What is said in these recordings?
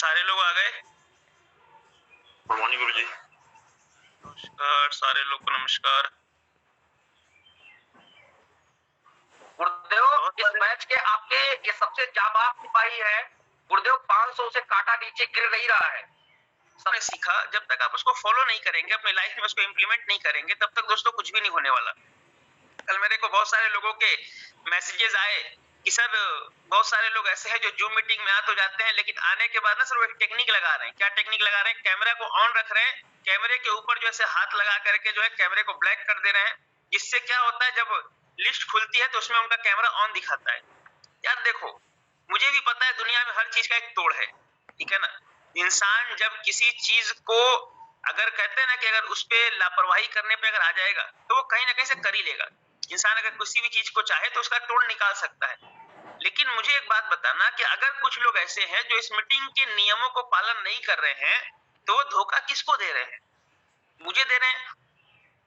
सारे लोग आ गए। गुड मॉर्निंग गुरु जी। नमस्कार सारे लोग को नमस्कार। गुरुदेव, इस मैच के आपके ये सबसे जाबाज सिपाही है। गुरुदेव 500 से कांटा नीचे गिर नहीं रहा है। सबने सीखा, जब तक आप उसको फॉलो नहीं करेंगे, अपनी लाइफ में उसको इम्प्लीमेंट नहीं करेंगे, तब तक दोस्तों कुछ भी नहीं होने वाला। कल मेरे को बहुत सारे लोगों के मैसेजेस आए कि सर बहुत सारे लोग ऐसे हैं जो जूम मीटिंग में आ तो जाते हैं, लेकिन आने के बाद ना सर वो एक टेक्निक लगा रहे हैं। क्या टेक्निक लगा रहे हैं? कैमरा को ऑन रख रहे हैं, कैमरे के ऊपर जो ऐसे हाथ लगा करके जो है कैमरे को ब्लैक कर दे रहे हैं, जिससे क्या होता है जब लिस्ट खुलती है तो उसमें उनका कैमरा ऑन दिखाता है। यार देखो, मुझे भी पता है दुनिया में हर चीज का एक तोड़ है, ठीक है ना। इंसान जब किसी चीज को अगर कहते हैं ना कि अगर उस पे लापरवाही करने पे अगर आ जाएगा तो वो कहीं ना कहीं से कर ही लेगा। इंसान अगर किसी भी चीज को चाहे तो उसका तोड़ निकाल सकता है। लेकिन मुझे एक बात बताना कि अगर कुछ लोग ऐसे हैं जो इस मीटिंग के नियमों को पालन नहीं कर रहे हैं, तो वो धोखा किसको दे रहे हैं? मुझे दे रहे हैं।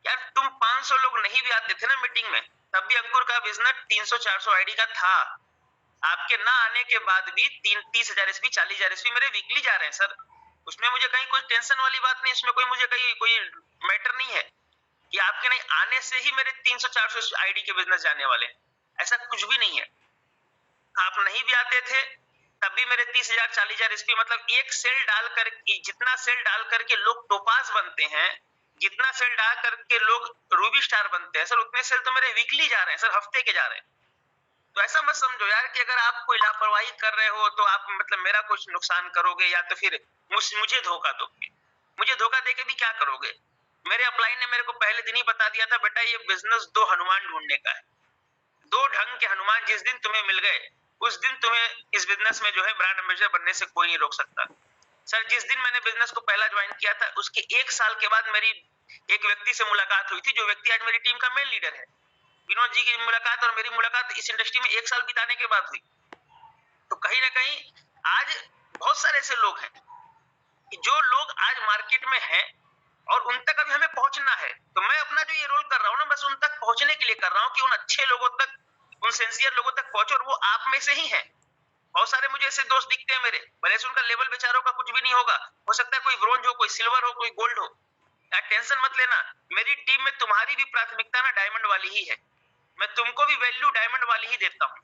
यार तुम 500 लोग नहीं भी आते थे ना मीटिंग में, तब भी अंकुर का बिजनेस 300-400 आईडी का था। आपके ना आने के बाद भी 30,000 एसपी 40,000 एसपी मेरे वीकली जा रहे हैं सर। उसमें मुझे कहीं कोई टेंशन वाली बात नहीं, उसमें कोई मुझे कहीं कोई मैटर नहीं है कि आपके नहीं आने से ही मेरे 300-400 आईडी के बिजनेस जाने वाले हैं। ऐसा कुछ भी नहीं है। आप नहीं भी आते थे तब भी मेरे 30,000 40,000 एसपी, मतलब एक सेल डालकर, जितना सेल डाल करके लोग टोपाज बनते हैं, जितना सेल डाल करके लोग रूबी स्टार बनते हैं सर, उतने सेल तो मेरे वीकली जा रहे हैं सर, हफ्ते के जा रहे हैं। तो ऐसा मत समझो यार कि अगर आप कोई लापरवाही कर रहे हो तो आप मतलब मेरा कुछ नुकसान करोगे या तो फिर मुझे धोखा दोगे। मुझे धोखा देके भी क्या करोगे? मेरे अपलाइन ने मेरे को पहले दिन ही बता दिया था, बेटा ये बिजनेस 2 हनुमान ढूंढने का है। 2 ढंग के हनुमान जिस दिन तुम्हें मिल गए उस दिन तुम्हें इस बिजनेस में जो है ब्रांड एम्बेसडर बनने से कोई नहीं रोक सकता। सर जिस दिन मैंने बिजनेस को पहला ज्वाइन किया था उसके 1 साल के बाद मेरी एक व्यक्ति से मुलाकात हुई थी, जो व्यक्ति आज मेरी टीम का मेन लीडर है। विनोद जी की मुलाकात और मेरी मुलाकात इस इंडस्ट्री में 1 साल बिताने के बाद हुई। तो कहीं ना कहीं आज बहुत सारे ऐसे लोग हैं कि जो लोग आज मार्केट में हैं और उन तक अभी हमें पहुंचना है। तो मैं अपना जो ये रोल कर रहा हूँ ना, बस उन तक पहुंचने के लिए कर रहा हूँ कि उन अच्छे लोगों तक, उन सिंसियर लोगों तक पहुंचो, और वो आप में से ही हैं। बहुत सारे मुझे ऐसे दोस्त दिखते हैं मेरे, भले से उनका लेवल बेचारों का कुछ भी नहीं होगा, हो सकता है कोई ब्रोंज हो, कोई सिल्वर हो, कोई गोल्ड हो। यार टेंशन मत लेना, मेरी टीम में तुम्हारी भी प्राथमिकता ना डायमंड वाली ही है। मैं तुमको भी वैल्यू डायमंड वाली ही देता हूँ।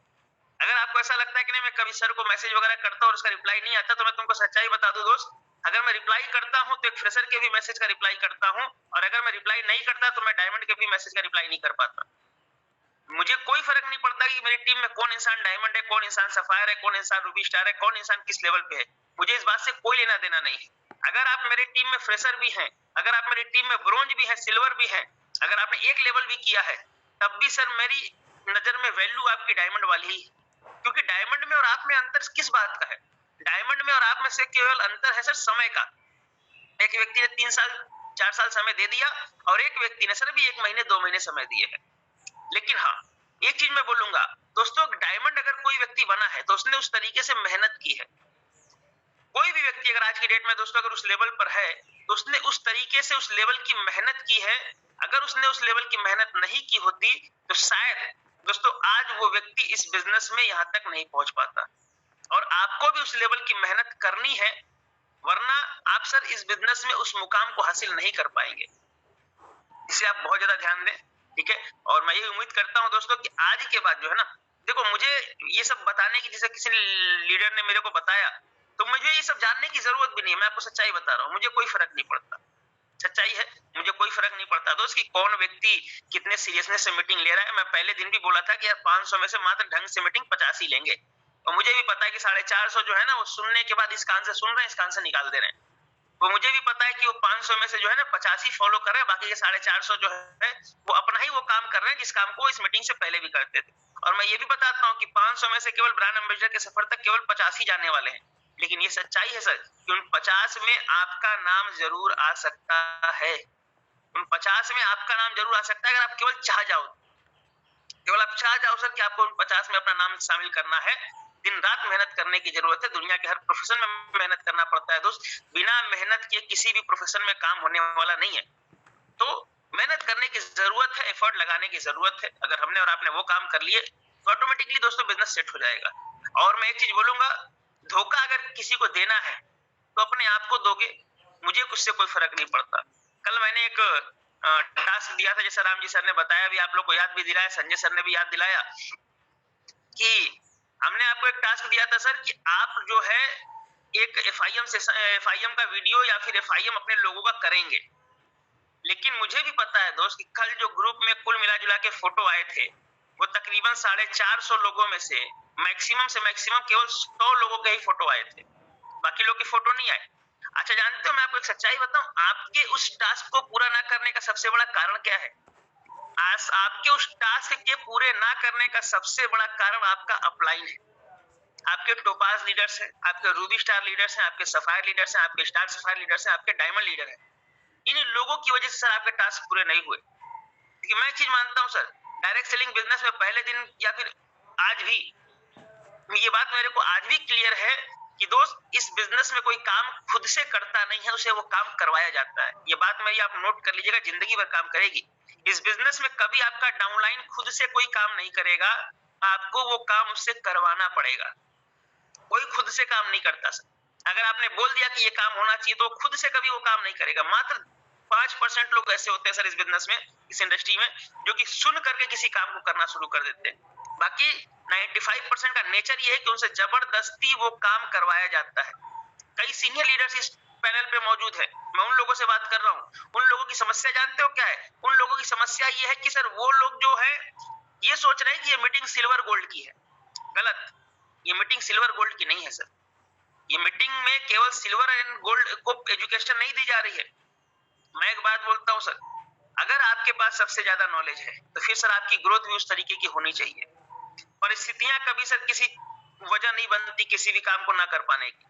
अगर आपको ऐसा लगता है कि नहीं मैं कभी सर को मैसेज वगैरह करता हूँ और उसका रिप्लाई नहीं आता, तो मैं तुमको सच्चाई बता दूं दोस्त, अगर मैं रिप्लाई करता हूं तो एक फ्रेशर के भी मैसेज का रिप्लाई करता हूं, और अगर मैं रिप्लाई नहीं करता तो मैं डायमंड के भी मैसेज का रिप्लाई नहीं कर पाता। मुझे कोई फर्क नहीं पड़ता कि मेरी टीम में कौन इंसान डायमंड है, कौन इंसान सफायर है, कौन इंसान रूबी स्टार है, कौन इंसान किस लेवल पे है। मुझे इस बात से कोई लेना देना नहीं है। अगर आप मेरी टीम में फ्रेशर भी हैं, अगर आप मेरी टीम में ब्रोंज भी है, सिल्वर भी है, अगर आपने एक लेवल भी किया है, तब भी सर मेरी नजर में वैल्यू आपकी डायमंड वाली ही है। क्योंकि डायमंड में और आप में अंतर किस बात का है? डायमंड में और आप में से केवल अंतर है सर समय का। एक व्यक्ति ने 3 साल 4 साल समय दे दिया और एक व्यक्ति ने सर भी 1 महीने 2 महीने समय दिए हैं। लेकिन हाँ, एक चीज मैं बोलूंगा दोस्तों, डायमंड अगर कोई व्यक्ति बना है तो उसने उस तरीके से मेहनत की है। कोई भी व्यक्ति अगर आज की डेट में दोस्तों अगर उस लेवल पर है तो उसने उस तरीके से उस लेवल की मेहनत की है। अगर उसने उस लेवल की मेहनत नहीं की होती तो शायद दोस्तों आज वो व्यक्ति इस बिजनेस में यहाँ तक नहीं पहुंच पाता। और आपको भी उस लेवल की मेहनत करनी है, वरना आप सर इस बिजनेस में उस मुकाम को हासिल नहीं कर पाएंगे। इसे आप बहुत ज्यादा ध्यान दें, ठीक है। और मैं ये उम्मीद करता हूं दोस्तों कि आज के बाद जो है ना, देखो मुझे ये सब बताने की, जैसे किसी लीडर ने मेरे को बताया, तो मुझे ये सब जानने की जरूरत भी नहीं है। मैं आपको सच्चाई बता रहा हूँ, मुझे कोई फर्क नहीं पड़ता। सच्चाई है, मुझे कोई फर्क नहीं पड़ता दोस्त कि कौन व्यक्ति कितने सीरियसनेस से मीटिंग ले रहा है। मैं पहले दिन भी बोला था कि यार 500 में से मात्र ढंग से मीटिंग 50 ही लेंगे। और मुझे भी पता है कि 450 जो है ना वो सुनने के बाद इस कान से सुन रहे हैं, इस कान से निकाल दे रहे हैं। वो मुझे भी पता है कि वो 500 में से जो है ना 50 ही फॉलो कर रहे हैं, बाकी के 450 जो है वो अपना ही वो काम कर रहे हैं जिस काम को इस मीटिंग से पहले भी करते थे। और मैं ये भी बताता हूँ कि 500 में से केवल ब्रांड एम्बेसडर के सफर तक केवल 50 ही जाने वाले हैं। लेकिन ये सच्चाई है सर कि उन 50 में आपका नाम जरूर आ सकता है। उन 50 में आपका नाम जरूर आ सकता है अगर आप केवल चाह जाओ। केवल आप चाह जाओ सर कि आपको उन 50 में अपना नाम शामिल करना है। दिन रात मेहनत करने की जरूरत है। दुनिया के हर प्रोफेशन में मेहनत करना पड़ता है दोस्त। बिना मेहनत के किसी भी प्रोफेशन में काम होने वाला नहीं है। तो मेहनत करने की जरूरत है, एफर्ट लगाने की जरूरत है। अगर हमने और आपने वो काम कर लिए तो ऑटोमेटिकली दोस्तों बिजनेस सेट हो जाएगा। और मैं एक चीज बोलूंगा, धोखा अगर किसी को देना है तो अपने आप को दोगे, मुझे उससे कोई फर्क नहीं पड़ता। कल मैंने एक टास्क दिया था, जैसा राम जी सर ने बताया, भी आप लोग को याद भी दिलाया, संजय सर ने भी याद दिलाया कि हमने आपको एक टास्क दिया था सर कि आप जो है एक एफआईएम का वीडियो या फिर एफआईएम अपने लोगों का करेंगे। लेकिन मुझे भी पता है दोस्त कि कल जो ग्रुप में कुल मिला जुला के फोटो आए थे, वो तकरीबन 450 लोगों में से मैक्सिमम केवल 100 लोगों के ही फोटो आए थे, बाकी लोग के फोटो नहीं आए। अच्छा, जानते हो मैं आपको एक सच्चाई बताऊं, आपके उस टास्क को पूरा ना करने का सबसे बड़ा कारण क्या है? आपके उस टास्क के पूरे ना करने का सबसे बड़ा कारण आपका अपलाइन है। आपके टोपाज लीडर्स हैं, आपके रूबी स्टार लीडर्स हैं, आपके सफायर लीडर्स हैं, आपके स्टार सफायर लीडर्स हैं, आपके डायमंड लीडर हैं। इन लोगों की वजह से सर आपके टास्क पूरे नहीं हुए। क्योंकि मैं एक चीज मानता हूं सर, डायरेक्ट सेलिंग बिजनेस में पहले दिन या फिर आज भी, ये बात मेरे को आज भी क्लियर है कि दोस्त इस बिजनेस में कोई काम खुद से करता नहीं है, उसे वो काम करवाया जाता है। ये बात मेरी आप नोट कर लीजिएगा, जिंदगी भर काम करेगी। इस बिजनेस में कभी आपका डाउनलाइन खुद से कोई काम नहीं करेगा, आपको वो काम उससे करवाना पड़ेगा। कोई खुद से काम नहीं करता सर। अगर आपने बोल दिया कि ये काम होना चाहिए तो खुद से कभी वो काम नहीं करेगा। मात्र 5% लोग ऐसे होते हैं सर इस बिजनेस में, इस इंडस्ट्री में, जो कि सुन करके किसी काम को करना शुरू कर देते हैं। बाकी 95% का नेचर ये है कि उनसे जबरदस्ती वो काम करवाया जाता है। कई सीनियर लीडर्स इस पैनल पे मौजूद है, मैं उन लोगों से बात कर रहा हूँ। उन लोगों की समस्या जानते हो क्या है? उन लोगों की समस्या ये है कि सर वो लोग जो है ये सोच रहे हैं कि ये मीटिंग सिल्वर गोल्ड की है। गलत, ये मीटिंग सिल्वर गोल्ड की नहीं है सर। ये मीटिंग में केवल सिल्वर एंड गोल्ड को एजुकेशन नहीं दी जा रही है। मैं एक बात बोलता हूं सर, अगर आपके पास सबसे ज्यादा नॉलेज है तो फिर सर आपकी ग्रोथ भी उस तरीके की होनी चाहिए। परिस्थितियां कभी सर किसी वजह नहीं बनती किसी भी काम को ना कर पाने की।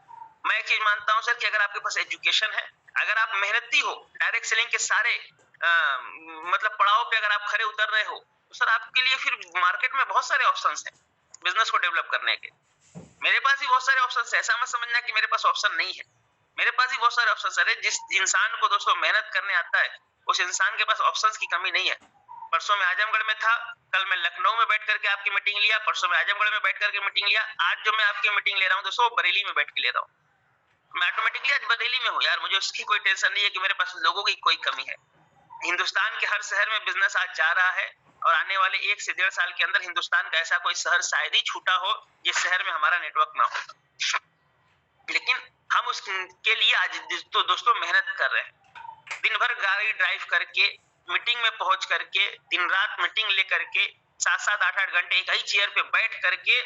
मैं एक चीज मानता हूं सर कि अगर आपके पास एजुकेशन है, अगर आप मेहनती हो, डायरेक्ट सेलिंग के सारे मतलब पड़ाव पे अगर आप खड़े उतर रहे हो, तो सर आपके लिए फिर मार्केट में बहुत सारे ऑप्शंस हैं बिजनेस को डेवलप करने के। मेरे पास भी बहुत सारे ऑप्शंस है, ऐसा मत समझना कि मेरे पास ऑप्शन नहीं है। मेरे पास भी बहुत सारे ऑप्शंस है। जिस इंसान को दोस्तों मेहनत करने आता है, उस इंसान के पास ऑप्शंस की कमी नहीं है। परसों मैं आजमगढ़ में था, कल मैं लखनऊ में बैठ करके आपकी मीटिंग लिया, परसों मैं आजमगढ़ में बैठ करके मीटिंग लिया, आज जो मैं आपकी मीटिंग ले रहा हूँ दोस्तों बरेली में बैठ के ले रहा हूँ। मैं ऑटोमेटिकली आज बरेली में हूँ यार, मुझे उसकी कोई टेंशन नहीं है कि मेरे पास लोगों की कोई कमी है। हिंदुस्तान के हर शहर में बिजनेस आज जा रहा है और आने वाले 1 से 1.5 साल के अंदर हिंदुस्तान का ऐसा कोई शहर शायद ही छूटा हो जिस शहर में हमारा नेटवर्क ना हो। लेकिन हम उसके लिए आज तो दोस्तों मेहनत कर रहे हैं। दिन भर गाड़ी ड्राइव करके, मीटिंग में पहुंच करके, दिन रात मीटिंग लेकर के 7-7, 8-8 घंटे एक ही चेयर पे बैठ करके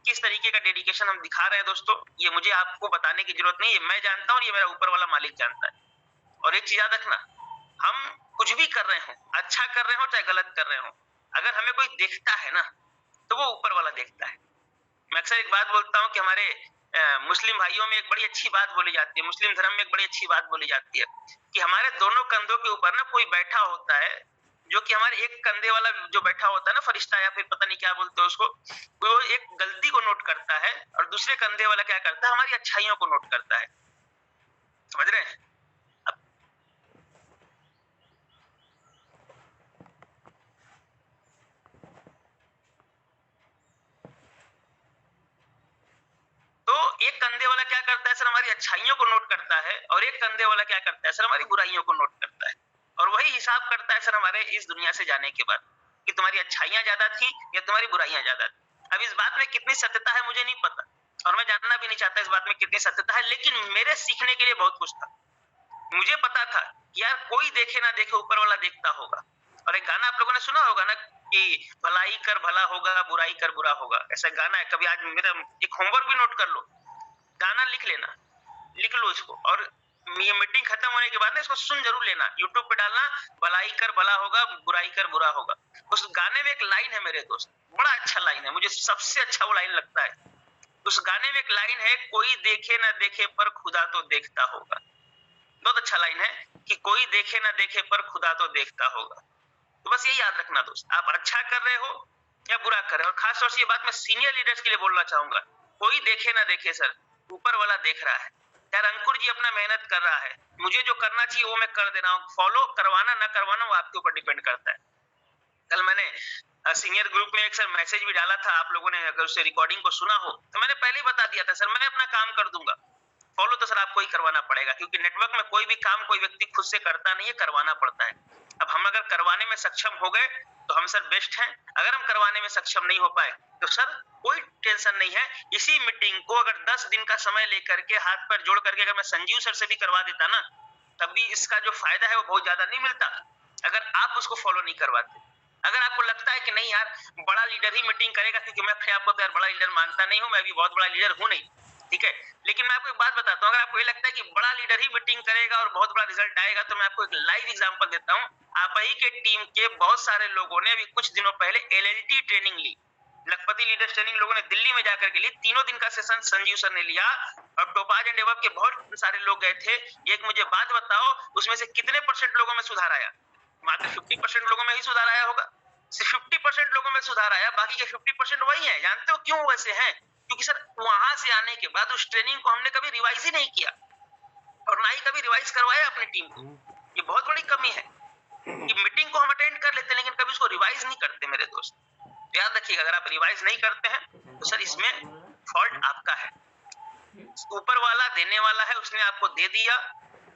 किस तरीके का डेडिकेशन हम दिखा रहे हैं दोस्तों, ये मुझे आपको बताने की जरूरत नहीं है। मैं जानता हूँ, ये मेरा ऊपर वाला मालिक जानता है। और एक चीज याद रखना, हम कुछ भी कर रहे हो, अच्छा कर रहे हो चाहे गलत कर रहे हो, अगर हमें कोई देखता है ना तो वो ऊपर वाला देखता है। मैं अक्सर एक बात बोलता हूँ कि हमारे मुस्लिम भाइयों में एक बड़ी अच्छी बात बोली जाती है, मुस्लिम धर्म में एक बड़ी अच्छी बात बोली जाती है कि हमारे दोनों कंधों के ऊपर ना कोई बैठा होता है, जो कि हमारे एक कंधे वाला जो बैठा होता है ना फरिश्ता या फिर पता नहीं क्या बोलते हैं उसको, वो एक गलती को नोट करता है और दूसरे कंधे वाला क्या करता है, हमारी अच्छाइयों को नोट करता है। समझ रहे हैं? तो एक कंधे वाला क्या करता है सर, हमारी अच्छाइयों को नोट करता है, और एक कंधे वाला क्या करता है सर, हमारी बुराइयों को नोट करता है। और वही हिसाब करता है सर हमारे इस दुनिया से जाने के बाद कि तुम्हारी अच्छाइयां ज्यादा थी या तुम्हारी बुराइयां ज्यादा थी। अब इस बात में कितनी सत्यता है मुझे नहीं पता, और मैं जानना भी नहीं चाहता इस बात में कितनी सत्यता है, लेकिन मेरे सीखने के लिए बहुत कुछ था। मुझे पता था कि यार कोई देखे ना देखे ऊपर वाला देखता होगा। और एक गाना आप लोगों ने सुना होगा ना कि भलाई कर भला होगा, बुराई कर बुरा होगा, ऐसा गाना है। कभी आज मेरा एक होमवर्क भी नोट कर लो, गाना लिख लेना, लिख लो इसको, और ये मीटिंग खत्म होने के बाद ना इसको सुन जरूर लेना, यूट्यूब पे डालना, भलाई कर भला होगा, बुराई कर बुरा होगा। उस गाने में एक लाइन है मेरे दोस्त, बड़ा अच्छा लाइन है, मुझे सबसे अच्छा वो लाइन लगता है। उस गाने में एक लाइन है, कोई देखे ना देखे पर खुदा तो देखता होगा। बहुत अच्छा लाइन है कि कोई देखे ना देखे पर खुदा तो देखता होगा। तो बस यही याद रखना दोस्त, आप अच्छा कर रहे हो या बुरा कर रहे हो। और खास तौर से ये बात मैं सीनियर लीडर्स के लिए बोलना चाहूंगा, कोई देखे ना देखे सर, ऊपर वाला देख रहा है। यार अंकुर जी अपना मेहनत कर रहा है, मुझे जो करना चाहिए वो मैं कर दे रहा हूँ, फॉलो करवाना ना करवाना वो आपके ऊपर डिपेंड करता है। कल मैंने सीनियर ग्रुप में एक सर मैसेज भी डाला था, आप लोगों ने अगर उसे रिकॉर्डिंग को सुना हो तो मैंने पहले ही बता दिया था सर मैं अपना काम कर दूंगा, फॉलो तो सर आपको ही करवाना पड़ेगा, क्योंकि नेटवर्क में कोई भी काम कोई व्यक्ति खुद से करता नहीं है, करवाना पड़ता है। अब हम अगर करवाने में सक्षम हो गए तो हम सर बेस्ट हैं, अगर हम करवाने में सक्षम नहीं हो पाए तो सर कोई टेंशन नहीं है। इसी मीटिंग को अगर 10 दिन का समय लेकर के हाथ पर जोड़ करके अगर मैं संजीव सर से भी करवा देता ना, तब भी इसका जो फायदा है वो बहुत ज्यादा नहीं मिलता, अगर आप उसको फॉलो नहीं करवाते। अगर आपको लगता है कि नहीं यार बड़ा लीडर ही मीटिंग करेगा, क्योंकि मैं अपने आप को तो यार बड़ा लीडर मानता नहीं हूं, मैं भी बहुत बड़ा लीडर हूं नहीं, ठीक है, लेकिन मैं आपको एक बात बताता हूं, अगर आपको ये लगता है कि बड़ा लीडर ही मीटिंग करेगा और बहुत बड़ा रिजल्ट आएगा, तो मैं आपको एक लाइव एग्जांपल देता हूं। आप ही के टीम के बहुत सारे लोगों ने अभी कुछ दिनों पहले LLT ट्रेनिंग ली, लखपति लीडर्स ट्रेनिंग लोगों ने दिल्ली में जाकर के लिए 3 दिन का सेशन संजीव सर ने लिया, और टोपाज एंड एबव के बहुत सारे लोग गए थे। एक मुझे बात बताओ, उसमें से कितने % लोगों में सुधार आया? मात्र 50% लोगों में ही सुधार आया होगा। सिर्फ 50% लोगों में सुधार आया, बाकी के 50% वही है। जानते हो क्यों वैसे हैं? क्योंकि सर वहां से आने के बाद उस ट्रेनिंग को हमने कभी रिवाइज ही नहीं किया, और ना ही कभी रिवाइज करवाया अपनी टीम को। ये बहुत बड़ी कमी है कि मीटिंग को हम अटेंड कर लेते हैं लेकिन कभी उसको रिवाइज नहीं करते मेरे दोस्त। याद रखिएगा, अगर आप रिवाइज नहीं करते हैं तो सर इसमें फॉल्ट आपका है। ऊपर वाला देने वाला है, उसने आपको दे दिया।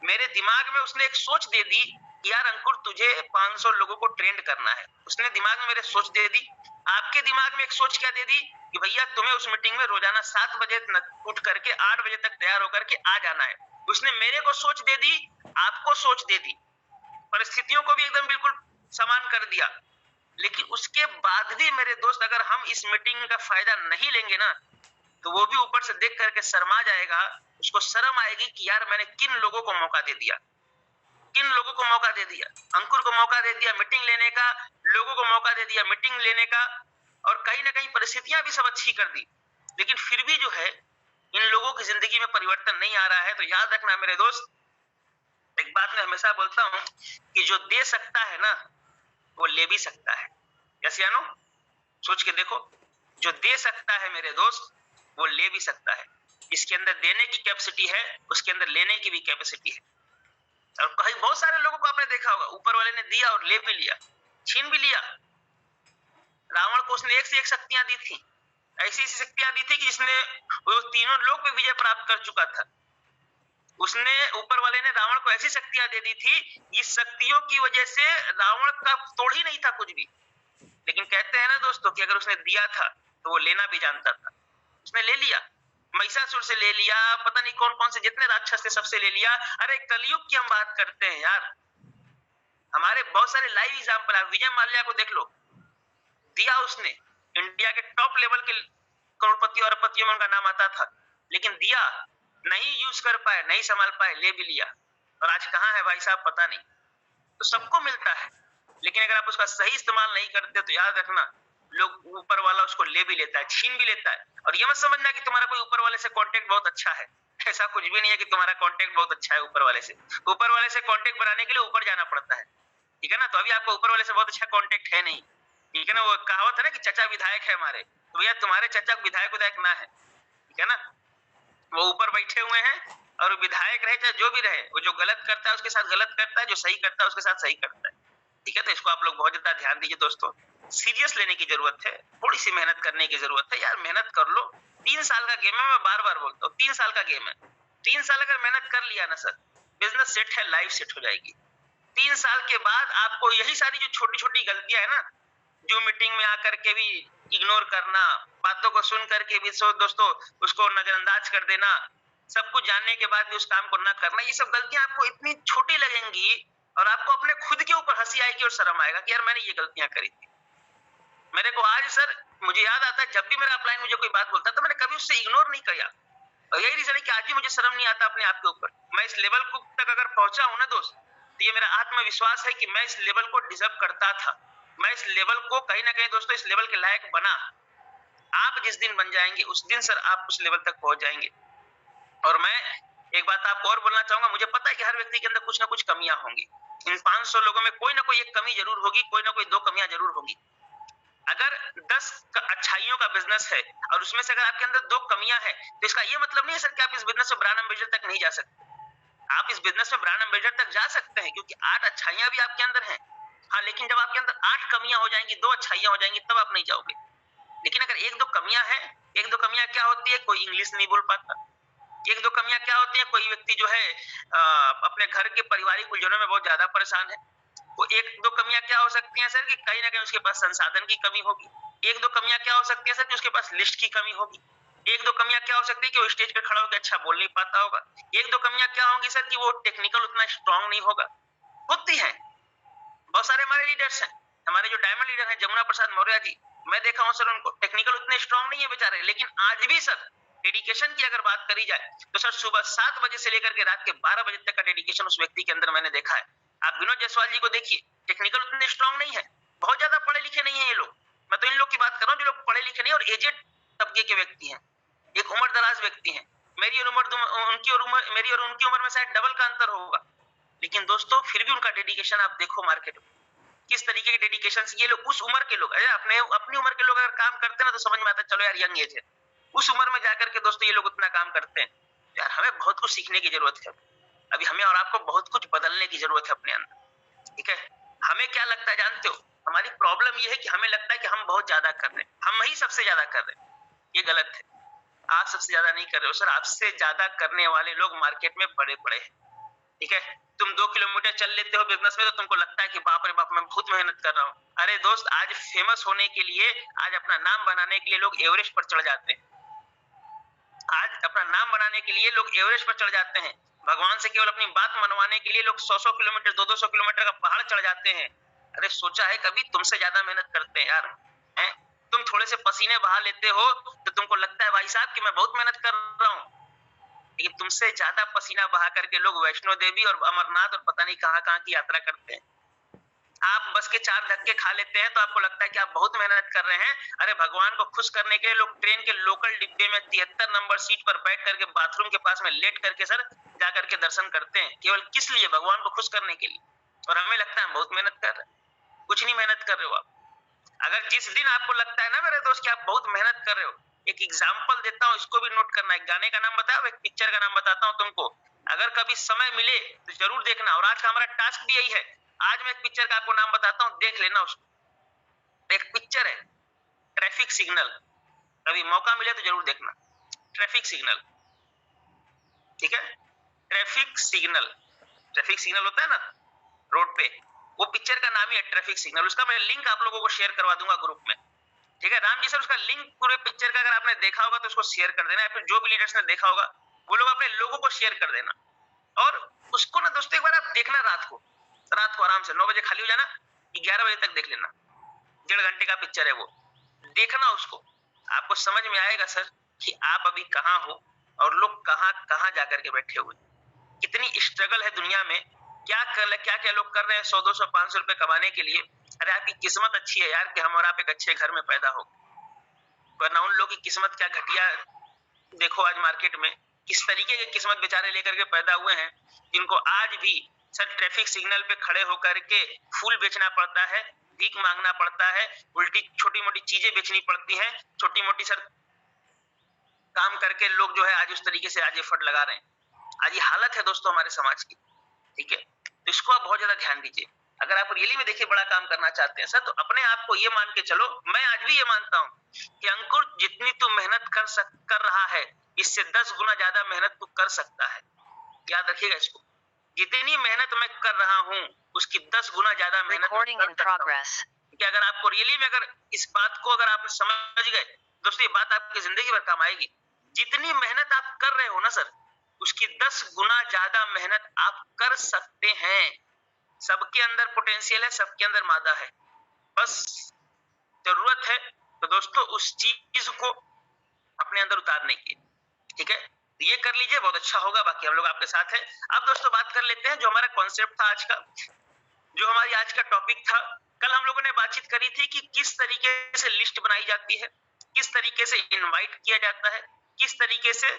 मेरे दिमाग में उसने एक सोच दे दी कि यार अंकुर तुझे 500 लोगों को ट्रेंड करना है, उसने दिमाग में मेरे सोच दे दी। आपके दिमाग में एक सोच क्या दे दी कि भैया तुम्हें उस मीटिंग में रोजाना 7 बजे उठ करके 8 बजे तक तैयार होकर के आ जाना है। उसने मेरे को सोच दे दी, आपको सोच दे दी, परिस्थितियों को भी एकदम बिल्कुल समान कर दिया। लेकिन उसके बाद भी मेरे दोस्त अगर हम इस मीटिंग का फायदा नहीं लेंगे ना, तो वो भी ऊपर से देख करके शर्मा जाएगा, उसको शर्म आएगी कि यार मैंने किन लोगों को मौका दे दिया, किन लोगों को मौका दे दिया। अंकुर को मौका दे दिया मीटिंग लेने का, लोगों को मौका दे दिया मीटिंग लेने का, और कहीं ना कहीं परिस्थितियां भी सब अच्छी कर दी, लेकिन फिर भी जो है इन लोगों की जिंदगी में परिवर्तन नहीं आ रहा है। तो याद रखना मेरे दोस्त, एक बात मैं हमेशा बोलता हूं कि जो दे सकता है ना वो ले भी सकता है। यस या नो? सोच के देखो, जो दे सकता है मेरे दोस्त वो ले भी सकता है। इसके अंदर देने की कैपेसिटी है, उसके अंदर लेने की भी कैपेसिटी है। और कहीं बहुत सारे लोगों को आपने देखा होगा, ऊपर वाले ने दिया और ले भी लिया, छीन भी लिया। रावण को उसने एक से एक शक्तियां दी थी, ऐसी ऐसी शक्तियां दी थी कि जिसने वो तीनों लोक पे विजय प्राप्त कर चुका था। उसने ऊपर वाले ने रावण को ऐसी शक्तियां दे दी थी, इस शक्तियों की वजह से रावण का तोड़ ही नहीं था कुछ भी। लेकिन कहते हैं ना दोस्तों कि अगर उसने दिया था तो वो लेना भी जानता था। उसने ले लिया, महिषासुर से ले लिया, पता नहीं कौन कौन से जितने राक्षस थे सबसे ले लिया। अरे कलयुग की हम बात करते हैं यार, हमारे बहुत सारे लाइव एग्जांपल है। विजय माल्या को देख लो, दिया उसने, इंडिया के टॉप लेवल के करोड़पति और अरबपतियों में उनका नाम आता था, लेकिन दिया नहीं यूज कर पाए, नहीं संभाल पाए, ले भी लिया, और आज कहां है भाई साहब पता नहीं। तो सबको मिलता है, लेकिन अगर आप उसका सही इस्तेमाल नहीं करते तो याद रखना लोग ऊपर वाला उसको ले भी लेता है, छीन भी लेता है। और ये मत समझना कि तुम्हारा कोई ऊपर वाले से कांटेक्ट बहुत अच्छा है, ऐसा कुछ भी नहीं है कि तुम्हारा कांटेक्ट बहुत अच्छा है ऊपर वाले से। ऊपर वाले से कांटेक्ट बनाने के लिए ऊपर जाना पड़ता है, ठीक है ना? तो अभी आपको ऊपर वाले से बहुत अच्छा कांटेक्ट है नहीं, ठीक है ना? वो कहावत है ना कि चचा विधायक है हमारे, तो भैया तुम्हारे चचा विधायक ना है, ठीक है ना? वो ऊपर बैठे हुए हैं और विधायक रहे चाहे जो भी रहे, वो जो गलत करता है उसके साथ गलत करता है, जो सही करता है उसके साथ सही करता है, ठीक है? तो इसको आप लोग बहुत ज्यादा ध्यान दीजिए दोस्तों, सीरियस लेने की जरूरत है, थोड़ी सी मेहनत करने की जरूरत है यार। मेहनत कर लो, 3 साल का गेम है, मैं बार बार बोलता हूँ 3 साल का गेम है। 3 साल अगर मेहनत कर लिया ना सर, बिजनेस सेट है, लाइफ सेट हो जाएगी। 3 साल के बाद आपको यही सारी जो छोटी छोटी गलतियां है ना, जो मीटिंग में आकर के भी इग्नोर करना, बातों को सुन करके भी दोस्तों उसको नजरअंदाज कर देना, सब कुछ जानने के बाद भी उस काम को ना करना, ये सब गलतियां आपको इतनी छोटी लगेंगी और आपको अपने खुद के ऊपर हंसी आएगी और शर्म आएगा कि यार मैंने ये गलतियां करी थी। मेरे को आज सर मुझे याद आता है, जब भी मेरा अपलाइन मुझे कोई बात बोलता तो मैंने कभी उससे इग्नोर नहीं किया, और यही रीजन है कि आज भी मुझे शर्म नहीं आता अपने आप के ऊपर। मैं इस लेवल को तक अगर पहुंचा हूं ना दोस्त, तो ये मेरा आत्मविश्वास है कि मैं इस लेवल को डिजर्व करता था। मैं इस लेवल को कहीं ना कहीं दोस्तों इस लेवल के लायक बना। आप जिस दिन बन जाएंगे उस दिन सर आप उस लेवल तक पहुंच जाएंगे। और मैं एक बात आपको और बोलना चाहूंगा, मुझे पता है कि हर व्यक्ति के अंदर कुछ ना कुछ कमियां होंगी। इन 500 लोगों में कोई ना कोई एक कमी जरूर होगी, कोई ना कोई 2 कमियां जरूर होगी। अगर 10 अच्छाइयों का बिजनेस है और उसमें से अगर आपके अंदर 2 कमियां हैं, तो इसका ये मतलब नहीं है सर कि आप इस बिजनेस में ब्रांड एम्बेसडर तक नहीं जा सकते। आप इस बिजनेस में ब्रांड एम्बेसडर तक जा सकते हैं, क्योंकि 8 अच्छाइयां भी आपके अंदर हैं। हाँ, लेकिन जब आपके अंदर 8 कमियां हो जाएंगी, 2 अच्छाइयां हो जाएंगी, तब आप नहीं जाओगे। लेकिन अगर 1-2 कमियां हैं, 1-2 कमियां क्या होती है? कोई इंग्लिश नहीं बोल पाता, एक दो कमियां क्या होती है, कोई व्यक्ति जो है अपने घर के पारिवारिक उलझनों में बहुत ज्यादा परेशान है। वो एक दो कमियां क्या हो सकती हैं सर कि कहीं ना कहीं उसके पास संसाधन की कमी होगी। एक दो कमियां क्या हो सकती है सर कि उसके पास लिस्ट की कमी होगी। एक दो कमियां क्या हो सकती है कि वो स्टेज पे खड़ा होकर अच्छा बोल नहीं पाता होगा। एक दो कमियां क्या होंगी सर कि वो टेक्निकल उतना स्ट्रांग नहीं होगा। होती है, बहुत सारे हमारे लीडर्स हैं, हमारे जो डायमंड लीडर हैं जमुना प्रसाद मौर्य जी, मैं देखा हूं सर उनको टेक्निकल उतने स्ट्रांग नहीं है बेचारे, लेकिन आज भी सर डेडिकेशन की अगर बात करी जाए तो सर सुबह 7 बजे से लेकर के रात के 12 बजे तक का डेडिकेशन उस व्यक्ति के अंदर मैंने देखा है। आप विनोद जायसवाल जी को देखिए, टेक्निकल उतने स्ट्रांग नहीं है, बहुत ज्यादा पढ़े लिखे नहीं है ये लोग। मैं तो इन लोग की बात कर रहा हूँ जो लोग पढ़े लिखे नहीं और एजेड तबके के व्यक्ति हैं, एक उम्र दराज व्यक्ति हैं। मेरी और उनकी उम्र में शायद डबल का अंतर होगा, लेकिन दोस्तों फिर भी उनका डेडिकेशन आप देखो मार्केट में किस तरीके के डेडिकेशन से ये लोग, उस उम्र के लोग, अपनी उम्र के लोग अगर काम करते हैं ना तो समझ में आता है चलो यार यंग एज है। उस उम्र में जाकर के दोस्तों ये लोग उतना काम करते हैं, यार हमें बहुत कुछ सीखने की जरूरत है। अभी हमें और आपको बहुत कुछ बदलने की जरूरत है अपने अंदर, ठीक है। हमें क्या लगता है जानते हो, हमारी प्रॉब्लम ये है कि हमें लगता है कि हम बहुत ज्यादा कर रहे हैं, हम ही सबसे ज्यादा कर रहे हैं। ये गलत है, आप सबसे ज्यादा नहीं कर रहे हो सर, आपसे ज्यादा करने वाले लोग मार्केट में बड़े बड़े हैं, ठीक है। तुम 2 किलोमीटर चल लेते हो बिजनेस में तो तुमको लगता है कि बाप रे बाप मैं बहुत मेहनत कर रहा हूँ। अरे दोस्त, आज फेमस होने के लिए, आज अपना नाम बनाने के लिए लोग एवरेस्ट पर चढ़ जाते हैं। आज अपना नाम बनाने के लिए लोग एवरेस्ट पर चढ़ जाते हैं। भगवान से केवल अपनी बात मनवाने के लिए लोग 100-100 किलोमीटर 200-200 किलोमीटर का पहाड़ चढ़ जाते हैं। अरे सोचा है कभी तुमसे ज्यादा मेहनत करते हैं यार, हैं? तुम थोड़े से पसीने बहा लेते हो तो तुमको लगता है भाई साहब कि मैं बहुत मेहनत कर रहा हूँ, लेकिन तुमसे ज्यादा पसीना बहा करके लोग वैष्णो देवी और अमरनाथ और पता नहीं कहां की यात्रा करते हैं। आप बस के 4 धक्के खा लेते हैं तो आपको लगता है कि आप बहुत मेहनत कर रहे हैं। अरे भगवान को खुश करने के लिए लोग ट्रेन के लोकल डिब्बे में 73 नंबर सीट पर बैठ करके बाथरूम के पास में लेट करके सर जा करके दर्शन करते हैं, केवल किस लिए, भगवान को खुश करने के लिए। और हमें लगता है हम बहुत मेहनत कर रहे हैं, कुछ नहीं मेहनत कर रहे हो आप। अगर जिस दिन आपको लगता है ना मेरे दोस्त कि आप बहुत मेहनत कर रहे हो, एक एग्जाम्पल देता हूँ, इसको भी नोट करना। एक गाने का नाम बताओ, एक पिक्चर का नाम बताता हूँ तुमको, अगर कभी समय मिले तो जरूर देखना। और आज का हमारा टास्क भी यही है, आज मैं एक पिक्चर का आपको नाम बताता हूँ, देख लेना उसको। एक पिक्चर है ट्रैफिक सिग्नल, कभी मौका मिले तो जरूर देखना। ट्रैफिक सिग्नल, ठीक है, ट्रैफिक सिग्नल। ट्रैफिक सिग्नल होता है ना रोड पे, वो पिक्चर का नाम ही है ट्रैफिक सिग्नल। उसका मैं लिंक आप लोगों को शेयर करवा दूंगा ग्रुप में, ठीक है। राम जी सर उसका लिंक पूरे पिक्चर का अगर आपने देखा होगा तो उसको शेयर कर देना, या फिर जो भी लीडर्स ने देखा होगा वो लोग अपने लोगों को शेयर कर देना। और उसको ना दोस्तों एक बार आप देखना, रात को आराम से 9 बजे खाली हो जाना, 11 बजे तक देख लेना। 1.5 घंटे का पिक्चर है वो, देखना उसको, आपको समझ में आएगा सर कि आप अभी कहाँ हो और लोग कहाँ कहाँ जाकर के बैठे हुए, कितनी स्ट्रगल है दुनिया में, क्या लोग कर रहे हैं 100, 200, 500 रुपए कमाने के लिए। अरे आपकी किस्मत अच्छी है यार कि हम और आप एक अच्छे घर में पैदा हो, वरना उन लोगों की किस्मत क्या घटिया। देखो आज मार्केट में किस तरीके की किस्मत बेचारे लेकर के पैदा हुए हैं, जिनको आज भी सर ट्रैफिक सिग्नल पे खड़े होकर के फूल बेचना पड़ता है, भीख मांगना पड़ता है, उल्टी छोटी मोटी चीजें बेचनी पड़ती है, छोटी मोटी सर काम करके लोग जो है आज उस तरीके से आज एफर्ट लगा रहे हैं। आज ये हालत है दोस्तों हमारे समाज की, ठीक है। तो इसको आप बहुत ज्यादा ध्यान दीजिए। अगर आप रियली में देखिए बड़ा काम करना चाहते हैं सर, तो अपने आप को ये मान के चलो, मैं आज भी ये मानता हूँ कि अंकुर जितनी तू मेहनत कर रहा है, इससे 10 गुना ज्यादा मेहनत तू कर सकता है। याद रखिएगा इसको, जितनी मेहनत मैं कर रहा हूँ उसकी 10 गुना ज्यादा मेहनत कि अगर आपको रियली में अगर इस बात को अगर आप समझ गए दोस्तों, ये बात आपकी जिंदगी भर काम आएगी। जितनी मेहनत आप कर रहे हो ना सर, उसकी 10 गुना ज्यादा मेहनत आप कर सकते हैं। सबके अंदर पोटेंशियल है, सबके अंदर मादा है, बस जरूरत है तो दोस्तों उस चीज को अपने अंदर उतारने की, ठीक है। ये कर लीजिए, बहुत अच्छा होगा, बाकी हम लोग आपके साथ हैं। अब दोस्तों बात कर लेते हैं जो हमारा कॉन्सेप्ट था आज का, जो हमारी आज का टॉपिक था। कल हम लोगों ने बातचीत करी थी कि किस तरीके से लिस्ट बनाई जाती है, किस तरीके से इनवाइट किया जाता है, किस तरीके से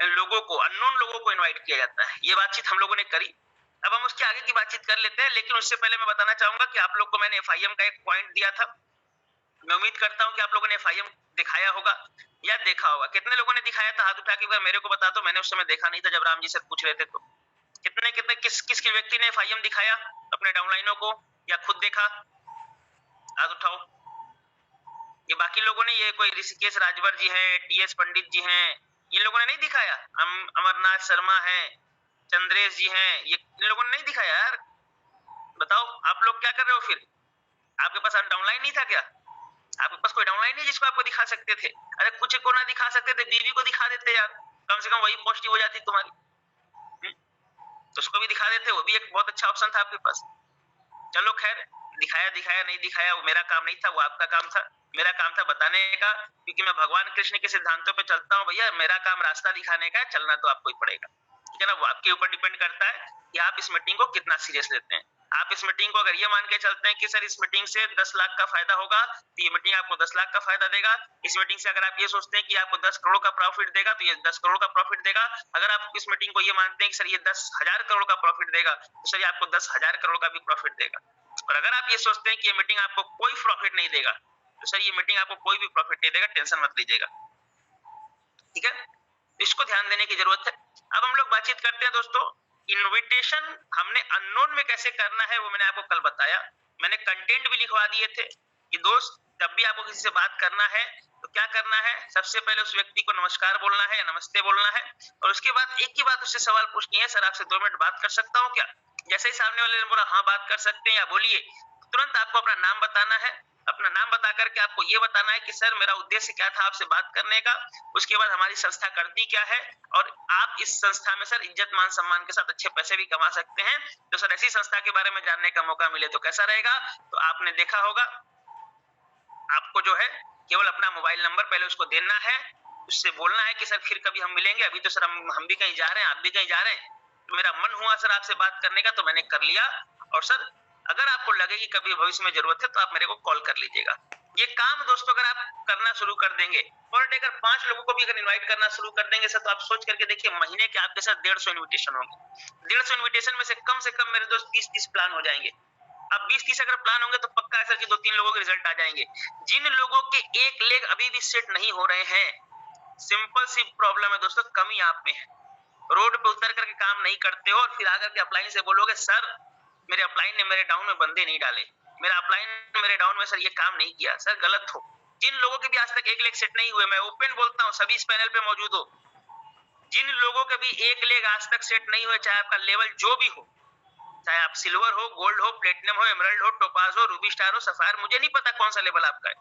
लोगों को, अननोन लोगों को इनवाइट किया जाता है। ये बातचीत हम लोगों ने करी। अब हम उसके आगे की बातचीत कर लेते हैं, लेकिन उससे पहले मैं बताना चाहूंगा कि आप लोग को मैंने FIM का एक पॉइंट दिया था। मैं उम्मीद करता हूं कि आप लोगों ने FIM दिखाया होगा या देखा होगा। कितने लोगों ने दिखाया था हाथ उठा के अगर मेरे को बता दो, मैंने उस समय देखा नहीं था जब राम जी सर पूछ रहे थे। तो कितने किस व्यक्ति ने FIM दिखाया अपने डाउनलाइनों को या खुद देखा, हाथ उठाओ। ये बाकी लोगों ने, ये कोई ऋषिकेश राजभर जी हैं, TS पंडित जी हैं, इन लोगों ने नहीं दिखाया, हम अमरनाथ शर्मा हैं, चंद्रेश जी हैं, ये इन लोगों ने नहीं दिखाया यार। बताओ आप लोग क्या कर रहे हो फिर? आपके पास डाउनलाइन नहीं था क्या? आपके पास कोई डाउनलाइन नहीं जिसको आपको दिखा सकते थे? अरे कुछ को ना दिखा सकते थे, बीवी को दिखा देते यार, कम से कम वही पॉजिटिव हो जाती तुम्हारी। तो उसको भी दिखा देते, वो भी एक बहुत अच्छा ऑप्शन था आपके पास। चलो खैर, दिखाया दिखाया नहीं दिखाया वो मेरा काम नहीं था, वो आपका काम था। मेरा काम था बताने का, क्योंकि मैं भगवान कृष्ण के सिद्धांतों पे चलता हूँ भैया। मेरा काम रास्ता दिखाने का है, चलना तो आपको ही पड़ेगा, ठीक है ना। वो आपके ऊपर डिपेंड करता है कि आप इस मीटिंग को कितना सीरियस लेते हैं। आप इस मीटिंग को अगर ये मान के चलते हैं कि सर इस मीटिंग से 10 लाख का फायदा होगा, तो ये मीटिंग आपको 10 लाख का फायदा देगा। इस मीटिंग से अगर आप ये सोचते हैं कि आपको 10 करोड़ का प्रॉफिट देगा, तो ये 10 करोड़ का प्रॉफिट देगा। अगर आप इस मीटिंग को ये मानते हैं कि सर ये 10,000 करोड़ का प्रॉफिट देगा, तो सर ये आपको 10,000 करोड़ का भी प्रॉफिट देगा। और अगर आप ये सोचते हैं कि ये मीटिंग आपको कोई प्रॉफिट नहीं देगा, तो सर ये मीटिंग आपको कोई भी प्रॉफिट नहीं देगा, टेंशन मत लीजिएगा, ठीक है। इसको ध्यान देने की जरूरत है। अब हम लोग बातचीत करते हैं दोस्तों, इनविटेशन हमने अननोन में कैसे करना है वो मैंने आपको कल बताया। मैंने कंटेंट भी लिखवा दिए थे कि दोस्त जब भी आपको किसी से बात करना है तो क्या करना है, सबसे पहले उस व्यक्ति को नमस्कार बोलना है या नमस्ते बोलना है, और उसके बाद एक ही बात उससे सवाल पूछनी है, सर आपसे 2 मिनट बात कर सकता हूँ क्या? जैसे ही सामने वाले ने बोला हाँ बात कर सकते हैं या बोलिए, तुरंत आपको अपना नाम बताना है। अपना नाम बता करके आपको ये बताना है कि सर मेरा उद्देश्य क्या था आपसे बात करने का, उसके बाद हमारी संस्था करती क्या है, और आप इस संस्था में सर इज्जत मान सम्मान के साथ अच्छे पैसे भी कमा सकते हैं। तो सर ऐसी संस्था के बारे में जानने का मौका मिले तो कैसा रहेगा? तो आपने देखा होगा, आपको जो है केवल अपना मोबाइल नंबर पहले उसको देना है, उससे बोलना है कि सर फिर कभी हम मिलेंगे, अभी तो सर हम भी कहीं जा रहे हैं, आप भी कहीं जा रहे हैं, तो मेरा मन हुआ सर आपसे बात करने का तो मैंने कर लिया, और सर अगर आपको लगे कि कभी भविष्य में जरूरत है तो आप मेरे को कॉल कर लीजिएगा। ये काम दोस्तों अगर आप करना शुरू कर देंगे, पर डे अगर 5 लोगों को भी अगर इनवाइट करना शुरू कर देंगे सर, तो आप सोच करके देखिए महीने के आपके साथ 150 इन्विटेशन होंगे। 150 इन्विटेशन में से कम मेरे दोस्त 20-30 प्लान हो जाएंगे। अब 20-30 अगर प्लान होंगे तो पक्का है सर कि 2-3 लोगों के रिजल्ट आ जाएंगे। जिन लोगों के एक लेग अभी भी सेट नहीं हो रहे हैं, सिंपल सी प्रॉब्लम है दोस्तों, कमी आप में है। रोड पे उतर करके काम नहीं करते हो और फिर आकर के अपलाइन से बोलोगे सर मेरे अपलाइन ने मेरे डाउन में बंदे नहीं डाले, मेरा अपलाइन मेरे डाउन में सर ये काम नहीं किया, सर गलत हो। जिन लोगों के भी आज तक एक लेग सेट नहीं हुए, मैं ओपन बोलता हूँ, सभी इस पैनल पे मौजूद हो, जिन लोगों के भी एक लेग आज तक सेट नहीं हुए, चाहे आपका लेवल जो भी हो, चाहे आप सिल्वर हो, गोल्ड हो, प्लेटिनम हो, एमराल्ड हो, टोपाज हो, रूबी स्टार हो, सफायर, मुझे नहीं पता कौन सा लेवल आपका है,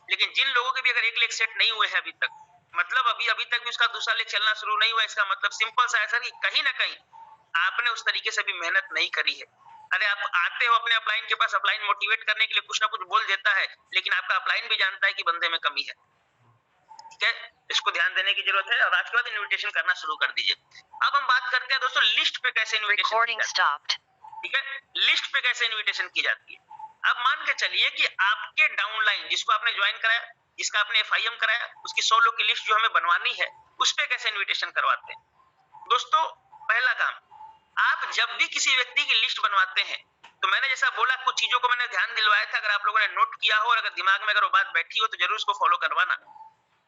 लेकिन जिन लोगों के भी अगर एक लेग सेट नहीं हुए हैं अभी तक, मतलब अभी तक भी उसका दूसरा लेग चलना शुरू नहीं हुआ, इसका मतलब सिंपल सा है सर कि कहीं ना कहीं आपने उस तरीके से भी मेहनत नहीं करी है। अरे आप आते हो अपने अपलाइन के पास, अपलाइन मोटिवेट करने के लिए कुछ ना कुछ बोल देता है, लेकिन आपका अपलाइन भी जानता है कि बंदे में कमी है, ठीक है। इसको ध्यान देने की जरूरत है और आज के बाद इन्विटेशन करना शुरू कर दीजिए। अब हम बात करते हैं दोस्तों लिस्ट पे कैसे इन्विटेशन, ठीक है, लिस्ट पे कैसे इन्विटेशन की जाती है। अब मान के चलिए कि आपके डाउनलाइन जिसको आपने ज्वाइन कराया, जिसका आपने FIM कराया, उसकी 100 लोग की लिस्ट जो हमें बनवानी है, उस पे कैसे इन्विटेशन करवाते हैं दोस्तों। पहला काम, आप जब भी किसी व्यक्ति की लिस्ट बनवाते हैं, तो मैंने जैसा बोला कुछ चीजों को मैंने ध्यान दिलवाया था, अगर आप लोगों ने नोट किया हो और अगर दिमाग में अगर वो बात बैठी हो तो जरूर उसको फॉलो करवाना।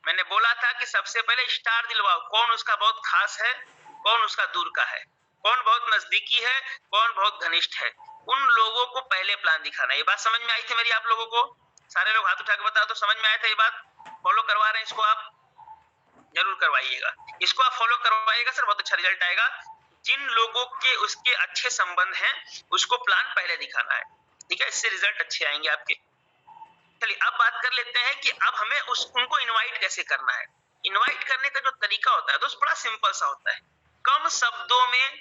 मैंने बोला था कि सबसे पहले स्टार दिलवाओ, कौन उसका बहुत खास है, कौन उसका दूर का है, कौन बहुत नजदीकी है, कौन बहुत घनिष्ठ है, उन लोगों को पहले प्लान दिखाना। ये बात समझ में आई थी मेरी आप लोगों को? सारे लोग हाथ उठा के बताओ तो समझ में आया था ये बात? फॉलो करवा रहे हैं इसको? आप जरूर करवाइएगा, इसको आप फॉलो करवाइएगा सर, बहुत अच्छा रिजल्ट आएगा। जिन लोगों के उसके अच्छे संबंध हैं उसको प्लान पहले दिखाना है, ठीक है, इससे रिजल्ट अच्छे आएंगे आपके। चलिए अब बात कर लेते हैं कि अब हमें उनको इनवाइट कैसे करना है। इनवाइट करने का जो तरीका होता है दोस्त बड़ा सिंपल सा होता है, कम शब्दों में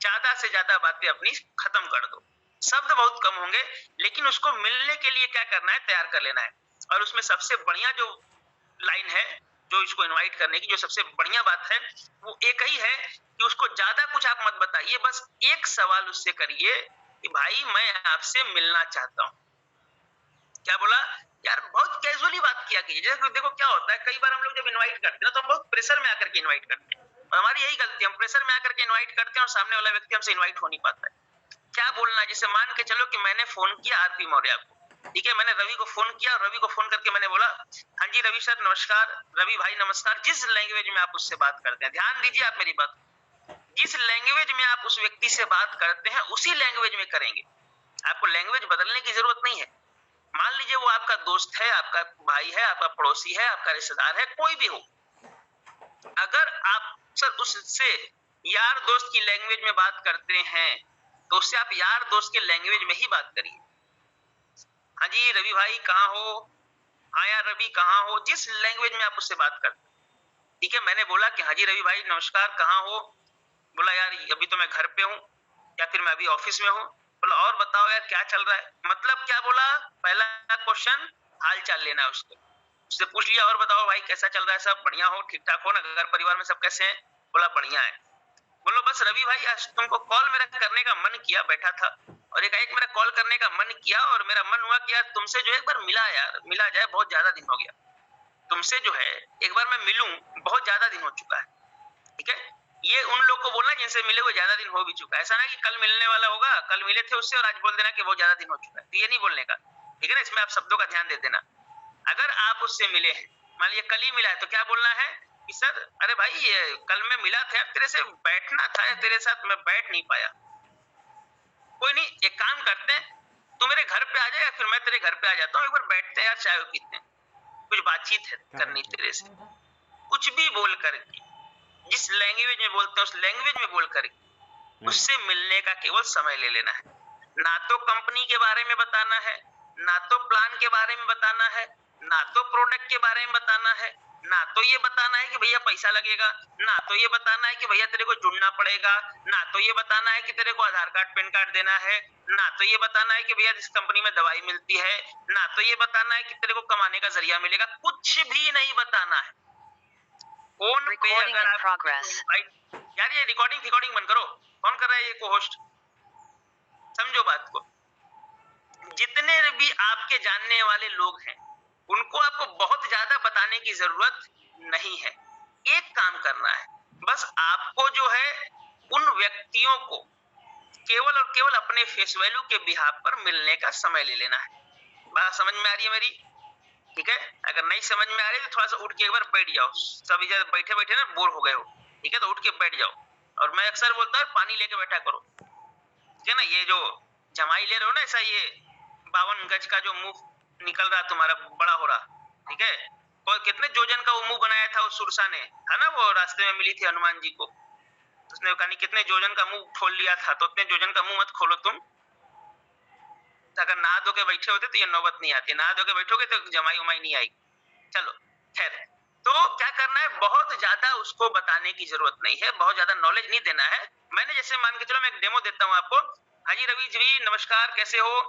ज्यादा से ज्यादा बातें अपनी खत्म कर दो। शब्द बहुत कम होंगे, लेकिन उसको मिलने के लिए क्या करना है, तैयार कर लेना है। और उसमें सबसे बढ़िया जो लाइन है, जो इसको इनवाइट करने की जो सबसे बढ़िया बात है, वो एक ही है कि उसको ज्यादा कुछ आप मत बताइए, बस एक सवाल उससे करिए कि भाई मैं आपसे मिलना चाहता हूँ। क्या बोला यार, बहुत कैजुअली बात किया कीजिए। जैसे देखो क्या होता है, कई बार हम लोग जब इनवाइट करते हैं तो हम बहुत प्रेशर में आकर के इनवाइट करते हैं, और हमारी यही गलती है, हम प्रेशर में आकर के इनवाइट करते हैं और सामने वाला व्यक्ति हमसे इनवाइट हो नहीं पाता है। क्या बोलना है, जैसे मान के चलो कि मैंने फोन किया RP मौर्य को, ठीक है, मैंने रवि को फोन किया और रवि को फोन करके मैंने बोला हाँ जी रवि सर नमस्कार, रवि भाई नमस्कार। जिस लैंग्वेज में आप उससे बात करते हैं, ध्यान दीजिए आप मेरी बात, जिस लैंग्वेज में आप उस व्यक्ति से बात करते हैं उसी लैंग्वेज में करेंगे, आपको लैंग्वेज बदलने की जरूरत नहीं है। मान लीजिए वो आपका दोस्त है, आपका भाई है, आपका पड़ोसी है, आपका रिश्तेदार है, कोई भी हो, अगर आप सर उससे यार दोस्त की लैंग्वेज में बात करते हैं तो उससे आप यार दोस्त के लैंग्वेज में ही बात करिए। हाँ जी रवि भाई कहाँ हो, हाँ यार रवि कहाँ हो, जिस लैंग्वेज में आप उससे बात करते हैं। ठीक है, मैंने बोला कि हाँ जी रवि भाई नमस्कार कहाँ हो, बोला यार अभी तो मैं घर पे हूँ या फिर मैं अभी ऑफिस में हूँ। बोला और बताओ यार क्या चल रहा है, मतलब क्या बोला, पहला क्वेश्चन हाल चाल लेना है उसको, उससे पूछ लिया और बताओ भाई कैसा चल रहा है, सब बढ़िया हो, ठीक ठाक हो ना, घर परिवार में सब कैसे हैं, बोला बढ़िया है। बोलो बस रवि भाई आज तुमको कॉल मेरा करने का मन किया, बैठा था और एक मेरा कॉल करने का मन किया और मेरा मन हुआ कि यार तुमसे जो एक बार मिला जाए, बहुत ज्यादा दिन हो गया तुमसे जो है एक बार मैं मिलूं, बहुत ज्यादा दिन हो चुका है। ठीक है, ये उन लोग को बोलना जिनसे मिले हुए ज्यादा दिन हो भी चुका है, ऐसा ना कि कल मिलने वाला होगा, कल मिले थे उससे और आज बोल देना कि बहुत ज्यादा दिन हो चुका है, तो ये नहीं बोलने का। ठीक है ना, इसमें आप शब्दों का ध्यान दे देना। अगर आप उससे मिले हैं, मान लिया कल ही मिला है, तो क्या बोलना है कि सर अरे भाई कल मैं मिला था, तेरे से बैठना था, तेरे साथ मैं बैठ नहीं पाया। कोई नहीं, एक काम करते हैं, तू मेरे घर पे आ जाए या फिर मैं तेरे घर पे आ जाता हूँ, एक बार बैठते हैं यार, चाय पीते हैं, कुछ बातचीत है करनी तेरे से। कुछ भी बोल करके, जिस लैंग्वेज में बोलते हैं उस लैंग्वेज में बोल करके उससे मिलने का केवल समय ले लेना है। ना तो कंपनी के बारे में बताना है, ना तो प्लान के बारे में बताना है, ना तो प्रोडक्ट के बारे में बताना है, ना तो ये बताना है कि भैया पैसा लगेगा, ना तो ये बताना है कि भैया तेरे को जुड़ना पड़ेगा, ना तो ये बताना है कि तेरे को आधार कार्ड पैन कार्ड देना है, ना तो ये बताना है कि भैया इस कंपनी में दवाई मिलती है, ना तो ये बताना है कि तेरे को कमाने का जरिया मिलेगा, कुछ भी नहीं बताना है। फोन पे अगर आप यार ये रिकॉर्डिंग बंद करो, कौन कर रहा है ये को होस्ट, समझो बात को। जितने भी आपके जानने वाले लोग हैं उनको आपको बहुत ज्यादा बताने की जरूरत नहीं है। एक काम करना है, बस आपको जो है उन व्यक्तियों को केवल और केवल अपने फेस वैल्यू के बिहाफ पर मिलने का समय ले लेना है। बात समझ में आ रही है मेरी? ठीक है, अगर नहीं समझ में आ रही तो थोड़ा सा उठ के एक बार बैठ जाओ, सब इधर बैठे बैठे ना बोर हो गए हो, ठीक है, तो उठ के बैठ जाओ। और मैं अक्सर बोलता हूँ पानी लेके बैठा करो, ठीक है ना, ये जो जमाई ले रहे हो ना, ऐसा ये 52 गज का जो मुंह निकल रहा तुम्हारा, बड़ा हो रहा, ठीक है, और कितने जोजन का वो मुंह बनाया था उस सुरसा ने, है ना, वो रास्ते में मिली थी हनुमान जी को, उसने कहा कितने जोजन का मुंह खोल लिया था, तो उतने जोजन का मुंह मत खोलो तुम। अगर नहा धो के बैठे होते तो ये नौबत नहीं आती, नहा धो के बैठोगे तो जमाई उमाई नहीं आएगी। चलो खैर, तो क्या करना है, बहुत ज्यादा उसको बताने की जरूरत नहीं है, बहुत ज्यादा नॉलेज नहीं देना है। मैंने जैसे मान के चलो मैं एक डेमो देता हूँ आपको। हाँ जी रवि जी नमस्कार, कैसे हो,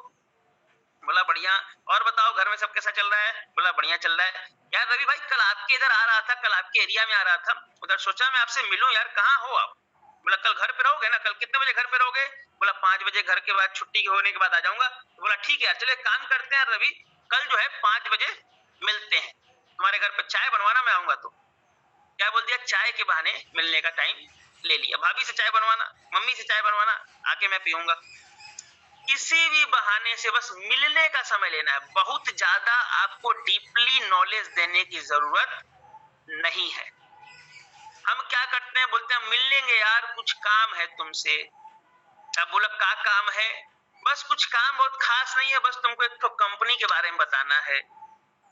बोला बढ़िया, और बताओ घर में सब कैसा चल रहा है, बोला बढ़िया चल रहा है। यार रवि भाई कल आपके इधर आ रहा था, कल आपके एरिया में आ रहा था, उधर सोचा मैं आपसे मिलूं यार, कहाँ हो आप? बोला कल घर पे रहोगे ना, कल कितने बजे घर पे रहोगे? बोला 5 बजे घर के बाद, छुट्टी होने के बाद आ जाऊंगा। तो बोला ठीक है यार, चलो एक काम करते हैं रवि, कल जो है 5 बजे मिलते हैं, तुम्हारे घर पे चाय बनवाना, मैं आऊंगा। तो क्या बोल दिया, चाय के बहाने मिलने का टाइम ले लिया। भाभी से चाय बनवाना, मम्मी से चाय बनवाना, आके मैं पीऊंगा। किसी भी बहाने से बस मिलने का समय लेना है, बहुत ज्यादा आपको डीपली नॉलेज देने की जरूरत नहीं है। हम क्या करते हैं, बोलते हैं मिल लेंगे यार, कुछ काम है तुमसे। अब बोला क्या काम है? बस कुछ काम बहुत खास नहीं है, बस तुमको एक तो कंपनी के बारे में बताना है।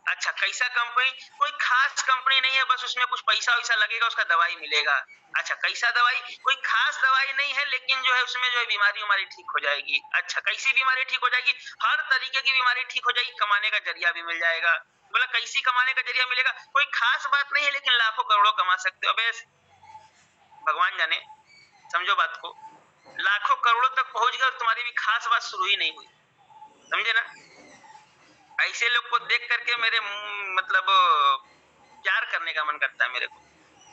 अच्छा कैसा कंपनी? कोई खास कंपनी नहीं है, बस उसमें कुछ पैसा वैसा लगेगा, उसका दवाई मिलेगा। अच्छा कैसा दवाई? कोई खास दवाई नहीं है, लेकिन जो है उसमें जो है बीमारी ठीक हो जाएगी। अच्छा कैसी बीमारी ठीक हो जाएगी? हर तरीके की बीमारी ठीक हो जाएगी, कमाने का जरिया भी मिल जाएगा। बोला कैसी कमाने का जरिया मिलेगा? कोई खास बात नहीं है, लेकिन लाखों करोड़ों कमा सकते हो। बेस भगवान जाने, समझो बात को, लाखों करोड़ों तक पहुंच गए और तुम्हारी भी खास बात शुरू ही नहीं हुई, समझे ना? ऐसे लोग को देख करके मेरे मतलब प्यार करने का मन करता है मेरे को,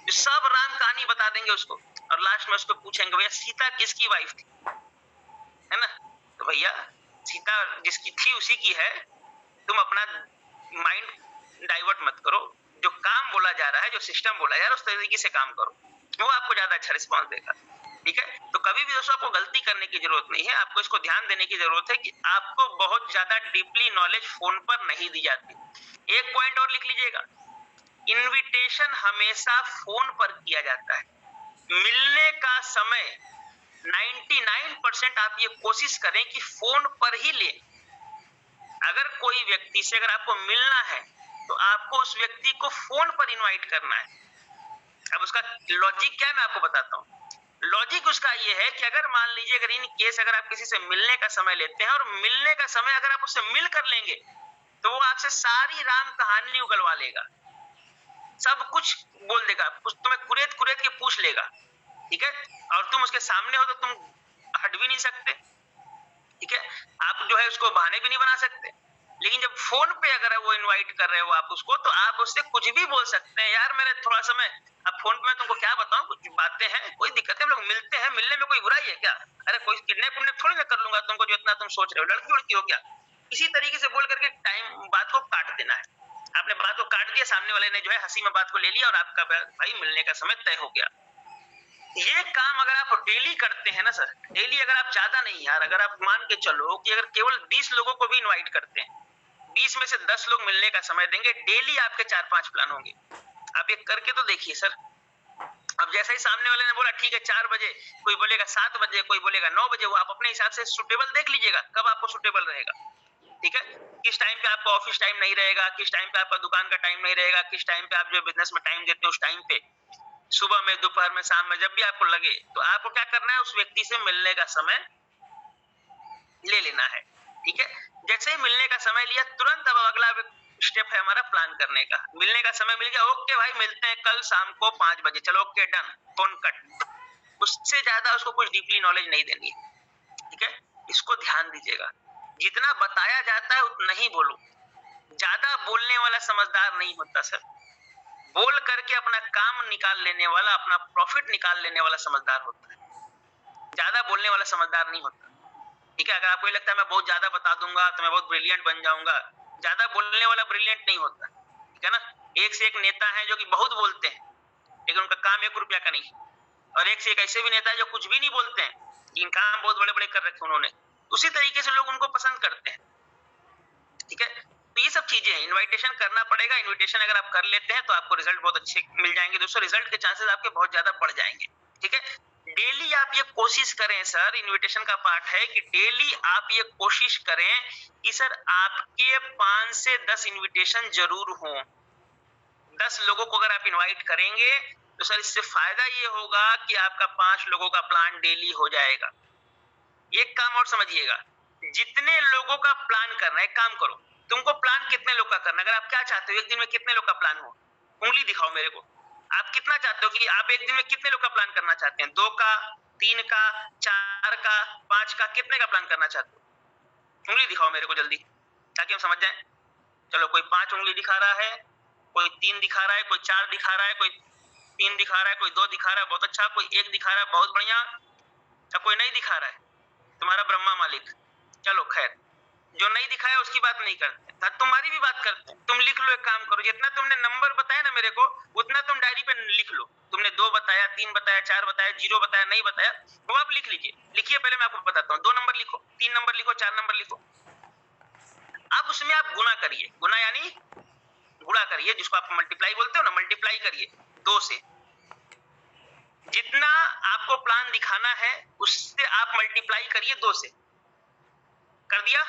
जो सब राम कहानी बता देंगे उसको और लास्ट में उसको पूछेंगे भैया सीता किसकी वाइफ थी, है ना? तो भैया सीता जिसकी थी उसी की है, तुम अपना माइंड डाइवर्ट मत करो, जो काम बोला जा रहा है, जो सिस्टम बोला जा रहा है, उस तरीके से काम करो, वो आपको ज्यादा अच्छा रिस्पॉन्स देगा। ठीक है, तो कभी भी दोस्तों आपको गलती करने की जरूरत नहीं है, आपको इसको ध्यान देने की जरूरत है कि आपको बहुत ज्यादा डीपली नॉलेज फोन पर नहीं दी जाती। एक पॉइंट और लिख लीजिएगा, इनविटेशन हमेशा फोन पर किया जाता है, मिलने का समय 99% आप ये कोशिश करें कि फोन पर ही ले। अगर कोई व्यक्ति से अगर आपको मिलना है तो आपको उस व्यक्ति को फोन पर इनवाइट करना है। अब उसका लॉजिक क्या है मैं आपको बताता हूँ। लॉजिक उसका ये है कि अगर मान लीजिए अगर इन केस अगर आप किसी से मिलने का समय लेते हैं और मिलने का समय अगर आप उससे मिल कर लेंगे तो वो आपसे सारी राम कहानी उगलवा लेगा, सब कुछ बोल देगा, तुम्हें कुरेद कुरेद के पूछ लेगा, ठीक है। और तुम उसके सामने हो तो तुम हट भी नहीं सकते, ठीक है। आप जो है उसको बहाने भी नहीं बना सकते। लेकिन जब फोन पे अगर वो इनवाइट कर रहे हो आप उसको, तो आप उससे कुछ भी बोल सकते हैं। यार मेरे थोड़ा समय, अब फोन पे मैं तुमको क्या बताऊं, कुछ बातें हैं, कोई दिक्कत है, हम लोग मिलते हैं, मिलने में कोई बुराई है क्या? अरे कोई किडनैप थोड़ी ना कर लूंगा तुमको, जो इतना तुम सोच रहे हो, लड़की उड़की हो क्या? इसी तरीके से बोल करके टाइम बात को काट देना है। आपने बात को काट दिया, सामने वाले ने जो है हंसी में बात को ले लिया और आपका भाई मिलने का समय तय हो गया। ये काम अगर आप डेली करते हैं ना सर, डेली अगर आप ज्यादा नहीं यार, अगर आप मान के चलो कि अगर केवल 20 लोगों को भी इनवाइट करते हैं, 20 में से 10 लोग मिलने का समय देंगे, डेली आपके 4-5 प्लान होंगे। आप ये करके तो देखिए सर। अब जैसे ही सामने वाले ने बोला ठीक है 4 बजे, कोई बोलेगा 7 बजे, कोई बोलेगा 9 बजे, वो आप अपने हिसाब से सुटेबल देख लीजिएगा कब आपको सुटेबल रहेगा, ठीक है। किस टाइम पे आपका ऑफिस टाइम नहीं रहेगा, किस टाइम पे आपका दुकान का टाइम नहीं रहेगा, किस टाइम पे आप जो बिजनेस में टाइम देते हैं उस टाइम पे, सुबह में, दोपहर में, शाम में, जब भी आपको लगे, तो आपको क्या करना है, उस व्यक्ति से मिलने का समय ले लेना है, ठीक है। जैसे ही मिलने का समय लिया, तुरंत अब अगला स्टेप है हमारा प्लान करने का। मिलने का समय मिल गया, ओके भाई मिलते हैं कल शाम को 5 बजे, चलो ओके डन, फोन कट। उससे ज्यादा उसको कुछ डीपली नॉलेज नहीं देनी है, ठीक है। इसको ध्यान दीजिएगा, जितना बताया जाता है उतना ही बोलो। ज्यादा बोलने वाला समझदार नहीं होता सर, बोल करके अपना काम निकाल लेने वाला, अपना प्रॉफिट निकाल लेने वाला समझदार होता है, ज्यादा बोलने वाला समझदार नहीं होता, ठीक है। अगर आपको लगता है मैं बहुत ज्यादा बता दूंगा तो मैं बहुत ब्रिलियंट बन जाऊंगा, ज्यादा बोलने वाला ब्रिलियंट नहीं होता, ठीक है ना। एक से एक नेता है जो कि बहुत बोलते हैं लेकिन उनका काम 1 रुपया का नहीं, और एक से एक ऐसे भी नेता है जो कुछ भी नहीं बोलते हैं लेकिन काम बहुत बड़े बड़े कर रखे उन्होंने। उसी तरीके से लोग उनको पसंद करते हैं, ठीक है। तो ये सब चीजें हैं, इन्विटेशन करना पड़ेगा। इन्विटेशन अगर आप कर लेते हैं तो आपको रिजल्ट बहुत अच्छे मिल जाएंगे दोस्तों, रिजल्ट के चांसेस आपके बहुत ज्यादा बढ़ जाएंगे, ठीक है। डेली आप ये कोशिश करें सर, इन्विटेशन का पार्ट है कि डेली आप ये कोशिश करें कि सर आपके 5 से 10 इन्विटेशन जरूर हों। 10 लोगों को अगर आप इनवाइट करेंगे तो सर इससे फायदा ये होगा कि आपका 5 लोगों का प्लान डेली हो जाएगा। एक काम और समझिएगा, जितने लोगों का प्लान करना है, एक काम करो, तुमको प्लान कितने लोग का करना है, अगर आप क्या चाहते हो एक दिन में कितने लोग का प्लान हो, उंगली दिखाओ मेरे को। आप कितना चाहते हो कि आप एक दिन में कितने लोग का प्लान करना चाहते हैं? 2 का, 3 का, 4 का, 5 का, कितने का प्लान करना चाहते हो? उंगली दिखाओ मेरे को जल्दी, ताकि हम समझ जाएं। चलो कोई 5 उंगली दिखा रहा है, कोई 3 दिखा रहा है, कोई 4 दिखा रहा है, कोई 3 दिखा रहा है, कोई 2 दिखा रहा है, बहुत अच्छा, कोई 1 दिखा रहा है, बहुत बढ़िया, या कोई नहीं दिखा रहा है, तुम्हारा ब्रह्मा मालिक। चलो खैर, जो नहीं दिखाया उसकी बात नहीं करते, तुम्हारी भी बात करते हैं। तुम लिख लो, एक काम करो, जितना तुमने नंबर बताया ना मेरे को उतना तुम डायरी पे लिख लो। तुमने 2 बताया, 3 बताया, 4 बताया, 0 बताया, नहीं बताया, वो आप लिख लीजिए। लिखिए, पहले मैं आपको बताता हूँ। 2 नंबर लिखो, 3 नंबर लिखो, 4 नंबर लिखो। अब उसमें आप गुना करिए, गुना यानी गुणा करिए, जिसको आप मल्टीप्लाई बोलते हो ना, मल्टीप्लाई करिए 2 से। जितना आपको प्लान दिखाना है उससे आप मल्टीप्लाई करिए 2 से। कर दिया?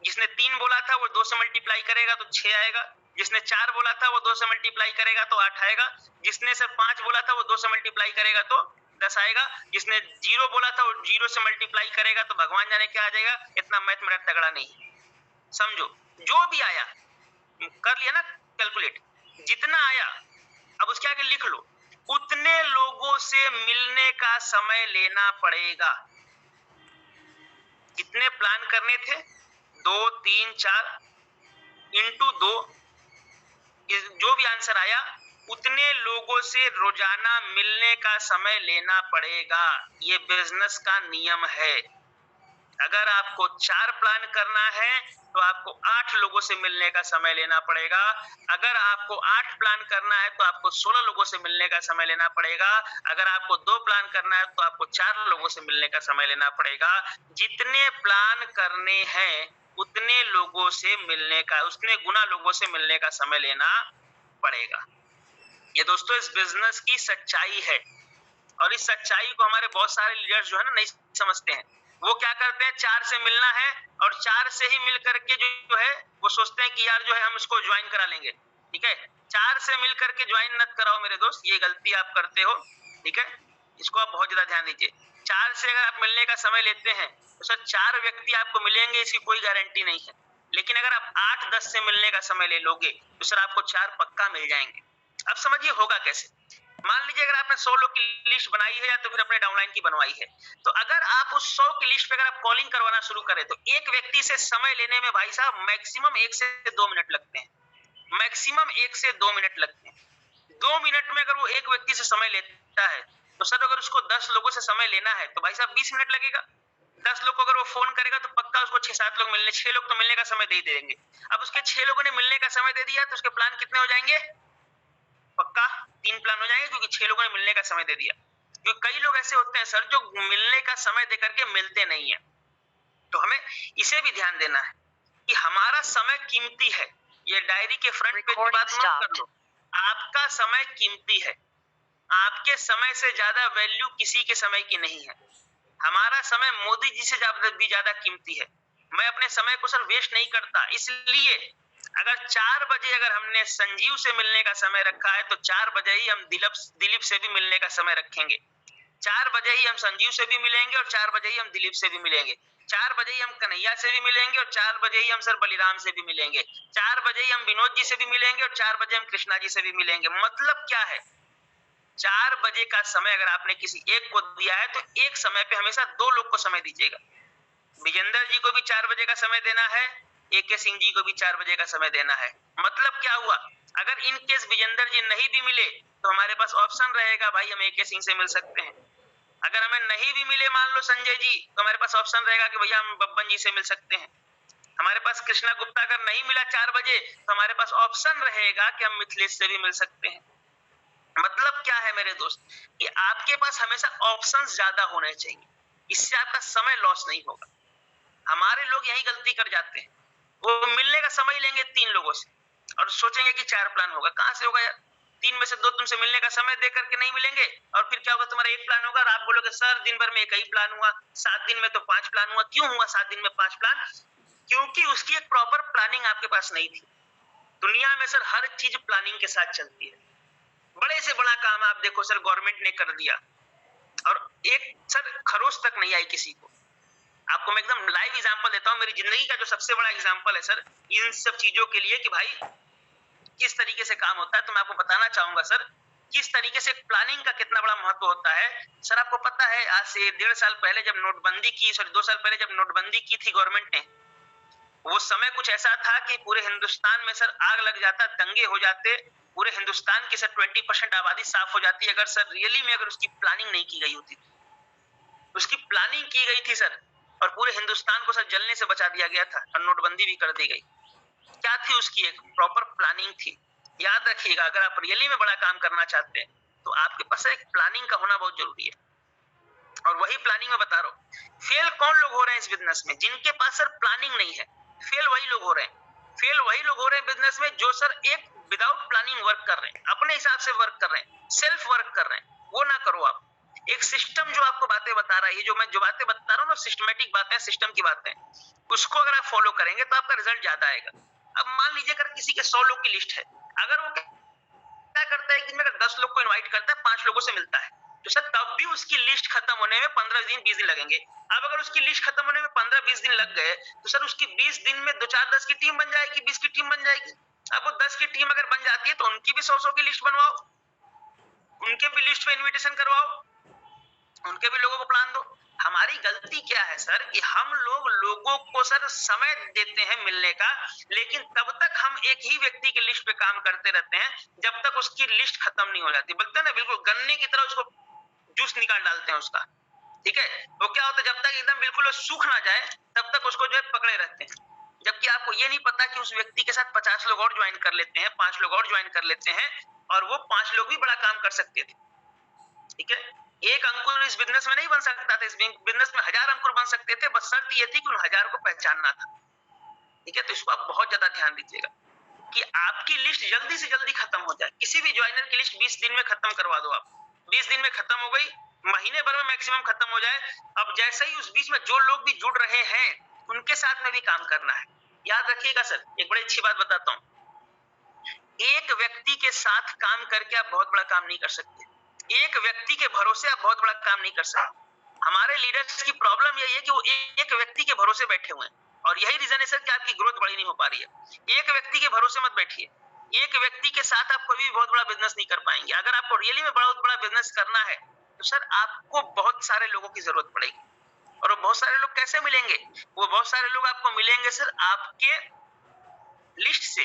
जिसने 3 बोला था वो 2 से मल्टीप्लाई करेगा तो 6 आएगा, जिसने 4 बोला था वो 2 से मल्टीप्लाई करेगा तो 8 आएगा, जिसने सिर्फ 5 बोला था वो 2 से मल्टीप्लाई करेगा तो 10 आएगा, जिसने 0 बोला था वो 0 से मल्टीप्लाई करेगा तो भगवान जाने क्या आ जाएगा। इतना मैथ मेरा तगड़ा नहीं है, समझो। जो भी आया कर लिया ना कैलकुलेट, जितना आया अब उसके आगे लिख लो। उतने लोगों से मिलने का समय लेना पड़ेगा। कितने प्लान करने थे? 2, 3, 4 इंटू 2, जो भी आंसर आया उतने लोगों से रोजाना मिलने का समय लेना पड़ेगा। ये बिजनेस का नियम है। अगर आपको 4 प्लान करना है तो आपको 8 लोगों से मिलने का समय लेना पड़ेगा। अगर आपको 8 प्लान करना है तो आपको 16 लोगों से मिलने का समय लेना पड़ेगा। अगर आपको 2 प्लान करना है तो आपको 4 लोगों से मिलने का समय लेना पड़ेगा। जितने प्लान करने हैं उतने लोगों से मिलने का, उतने गुना लोगों से मिलने का समय लेना पड़ेगा। ये दोस्तों इस बिजनेस की सच्चाई है, और इस सच्चाई को हमारे बहुत सारे लीडर्स जो है ना नहीं समझते हैं। वो क्या करते हैं, 4 से मिलना है और 4 से ही मिल करके जो है वो सोचते हैं कि यार जो है हम इसको ज्वाइन करा लेंगे, ठीक है। 4 से मिल करके ज्वाइन मत कराओ मेरे दोस्त, ये गलती आप करते हो, ठीक है, इसको आप बहुत ज्यादा ध्यान दीजिए। 4 से अगर आप मिलने का समय लेते हैं तो सर 4 व्यक्ति आपको मिलेंगे, इसकी कोई गारंटी नहीं है। लेकिन अगर आप 8-10 से मिलने का समय ले लोगे तो सर आपको 4 पक्का मिल जाएंगे। अब समझिए होगा कैसे। मान लीजिए अगर आपने 100 लोग की लिस्ट बनाई है या तो फिर अपने डाउनलाइन की बनवाई है, तो अगर आप उस 100 की लिस्ट पे अगर आप कॉलिंग करवाना शुरू करें तो एक व्यक्ति से समय लेने में भाई साहब मैक्सिमम 1 से 2 मिनट लगते हैं, मैक्सिमम 1 से 2 मिनट लगते हैं। 2 मिनट में अगर वो एक व्यक्ति से समय लेता है तो सर अगर उसको 10 लोगों से समय लेना है तो भाई साहब 20 मिनट लगेगा। 10 लोग को अगर वो फोन करेगा तो पक्का उसको 6-7 लोग मिलने, 6 लोग तो मिलने का समय दे ही देंगे। अब उसके 6 लोगों ने मिलने का समय दे दिया तो उसके प्लान कितने हो जाएंगे? पक्का 3 प्लान हो जाएंगे, क्योंकि 6 लोगों ने मिलने का समय दे दिया। क्योंकि कई लोग ऐसे होते हैं सर जो मिलने का समय दे करके मिलते नहीं है। तो हमें इसे भी ध्यान देना है कि हमारा समय कीमती है। ये डायरी के फ्रंट पेज की बात मत कर लो, आपका समय कीमती है। आपके समय से ज्यादा वैल्यू किसी के समय की नहीं है। हमारा समय मोदी जी से भी ज्यादा कीमती है। मैं अपने समय को सर वेस्ट नहीं करता, इसलिए अगर 4 बजे अगर हमने संजीव से मिलने का समय रखा है तो 4 बजे ही हम दिलीप से भी मिलने का समय रखेंगे। 4 बजे ही हम संजीव से भी मिलेंगे और 4 बजे ही हम दिलीप से भी मिलेंगे। 4 बजे ही हम कन्हैया से भी मिलेंगे और 4 बजे ही हम सर बलिराम से भी मिलेंगे। 4 बजे ही हम विनोद जी से भी मिलेंगे और 4 बजे हम कृष्णा जी से भी मिलेंगे। मतलब क्या है, 4 बजे का समय अगर आपने किसी एक को दिया है तो एक समय पे हमेशा 2 लोग को समय दीजिएगा। विजेंद्र जी को भी 4 बजे का समय देना है, AK सिंह जी को भी 4 बजे का समय देना है। मतलब क्या हुआ, अगर इन केस विजेंद्र जी नहीं भी मिले तो हमारे पास ऑप्शन रहेगा, भाई हम AK सिंह से मिल सकते हैं। अगर हमें नहीं भी मिले मान लो संजय जी, तो हमारे पास ऑप्शन रहेगा कि भैया हम बब्बन जी से मिल सकते हैं। हमारे पास कृष्णा गुप्ता अगर नहीं मिला 4 बजे तो हमारे पास ऑप्शन रहेगा कि हम मिथिलेश से भी मिल सकते हैं। मतलब क्या है मेरे दोस्त कि आपके पास हमेशा ऑप्शंस ज्यादा होने चाहिए, इससे आपका समय लॉस नहीं होगा। हमारे लोग यही गलती कर जाते हैं, वो मिलने का समय लेंगे 3 लोगों से और सोचेंगे कि 4 प्लान होगा। कहां से होगा यार, 3 में से 2 तुमसे मिलने का समय दे करके नहीं मिलेंगे और फिर क्या होगा, तुम्हारा एक प्लान होगा और आप बोलोगे सर दिन भर में एक ही प्लान हुआ, 7 दिन में तो 5 प्लान हुआ। क्यों हुआ 7 दिन में 5 प्लान? क्योंकि उसकी एक प्रॉपर प्लानिंग आपके पास नहीं थी। दुनिया में सर हर चीज प्लानिंग के साथ चलती है। बड़े से बड़ा काम आप देखो सर गवर्नमेंट ने कर दिया और एक सर खरोच तक नहीं आई किसी को। आपको मैं एकदम लाइव एग्जांपल देता हूं, मेरी जिंदगी का जो सबसे बड़ा एग्जांपल है सर इन सब चीजों के लिए कि भाई किस तरीके से काम होता है। तो मैं आपको बताना चाहूंगा सर किस तरीके से प्लानिंग का कितना बड़ा महत्व होता है। सर आपको पता है आज से 1.5 साल पहले जब नोटबंदी की, 2 साल पहले जब नोटबंदी की थी गवर्नमेंट ने, वो समय कुछ ऐसा था कि पूरे हिंदुस्तान में सर आग लग जाता, दंगे हो जाते, पूरे हिंदुस्तान की सर 20% आबादी साफ हो जाती अगर सर रियली में अगर उसकी प्लानिंग नहीं की गई होती। उसकी प्लानिंग की गई थी सर और पूरे हिंदुस्तान को सर जलने से बचा दिया गया था और नोटबंदी भी कर दी गई। क्या थी उसकी एक प्रॉपर प्लानिंग थी। याद रखिएगा अगर आप रियली में बड़ा काम करना चाहते हैं तो आपके पास एक प्लानिंग का होना बहुत जरूरी है। और वही प्लानिंग में बता रहा हूँ। फेल कौन लोग हो रहे हैं इस बिजनेस में? जिनके पास सर प्लानिंग नहीं है। फेल वही लोग हो रहे हैं, फेल वही लोग हो रहे हैं बिजनेस में जो सर एक विदाउट प्लानिंग वर्क कर रहे हैं, अपने हिसाब से वर्क कर रहे हैं, सेल्फ वर्क कर रहे हैं। वो ना करो आप। एक सिस्टम जो आपको बातें बता रहा है, ये जो मैं जो बातें बता रहा हूँ ना, सिस्टमेटिक बातें, सिस्टम की बातें, उसको अगर आप फॉलो करेंगे तो आपका रिजल्ट ज्यादा आएगा। अब मान लीजिए अगर किसी के 100 लोग की लिस्ट है, अगर वो क्या करता है कि अगर 10 लोग को इनवाइट करता है, 5 लोगों से मिलता है, तो सर तब भी उसकी लिस्ट खत्म होने में 15 दिन 20 दिन लगेंगे। अब अगर उसकी लिस्ट खत्म होने में 15-20 दिन लग गए तो सर उसकी 20 दिन में 2-4-10 की टीम बन जाएगी, 20 की टीम बन जाएगी। अब वो 10 की टीम अगर बन जाती है तो उनकी भी 100 की लिस्ट बनवाओ, उनके भी लिस्ट पे इन्विटेशन करवाओ, उनके भी लोगों को प्लान दो। हमारी गलती क्या है सर कि हम लोगों को सर समय देते हैं मिलने का, लेकिन तब तक हम एक ही व्यक्ति की लिस्ट पे काम करते रहते हैं जब तक उसकी लिस्ट खत्म नहीं हो जाती। बोलते हैं ना बिल्कुल गन्ने की तरह उसको जूस निकाल डालते हैं उसका, ठीक है। वो क्या होता है जब तक एकदम बिल्कुल सूख ना जाए तब तक उसको जो है पकड़े रहते हैं, जबकि आपको ये नहीं पता कि उस व्यक्ति के साथ 50 लोग और ज्वाइन कर लेते हैं, 5 लोग और ज्वाइन कर लेते हैं और वो 5 लोग भी बड़ा काम कर सकते थे, ठीक है। एक अंकुर इस बिजनेस में नहीं बन सकता था, इस बिजनेस में 1000 अंकुर बन सकते थे, बस शर्त ये थी कि उन 1000 को पहचानना था, ठीक है। तो इसको आप बहुत ज्यादा ध्यान दीजिएगा कि आपकी लिस्ट जल्दी से जल्दी खत्म हो जाए। किसी भी ज्वाइनर की लिस्ट 20 दिन में खत्म करवा दो आप, 20 दिन में खत्म हो गई, महीने भर में मैक्सिमम खत्म हो जाए। अब जैसे ही उस बीच में जो लोग भी जुड़ रहे हैं उनके साथ में भी काम करना है। याद रखिएगा सर, एक बड़ी अच्छी बात बताता हूँ, एक व्यक्ति के साथ काम करके आप बहुत बड़ा काम नहीं कर सकते, एक व्यक्ति के भरोसे आप बहुत बड़ा काम नहीं कर सकते। हमारे लीडर्स की प्रॉब्लम यही है कि वो एक व्यक्ति के भरोसे बैठे हुए हैं, और यही रीजन है सर कि आपकी ग्रोथ बड़ी नहीं हो पा रही है। एक व्यक्ति के भरोसे मत बैठिए, एक व्यक्ति के साथ आप कभी भी बहुत बड़ा बिजनेस नहीं कर पाएंगे। अगर आपको रियली में बहुत बड़ा बिजनेस करना है तो सर आपको बहुत सारे लोगों की जरूरत पड़ेगी, और वो बहुत सारे लोग कैसे मिलेंगे? वो बहुत सारे लोग आपको मिलेंगे सर आपके लिस्ट से,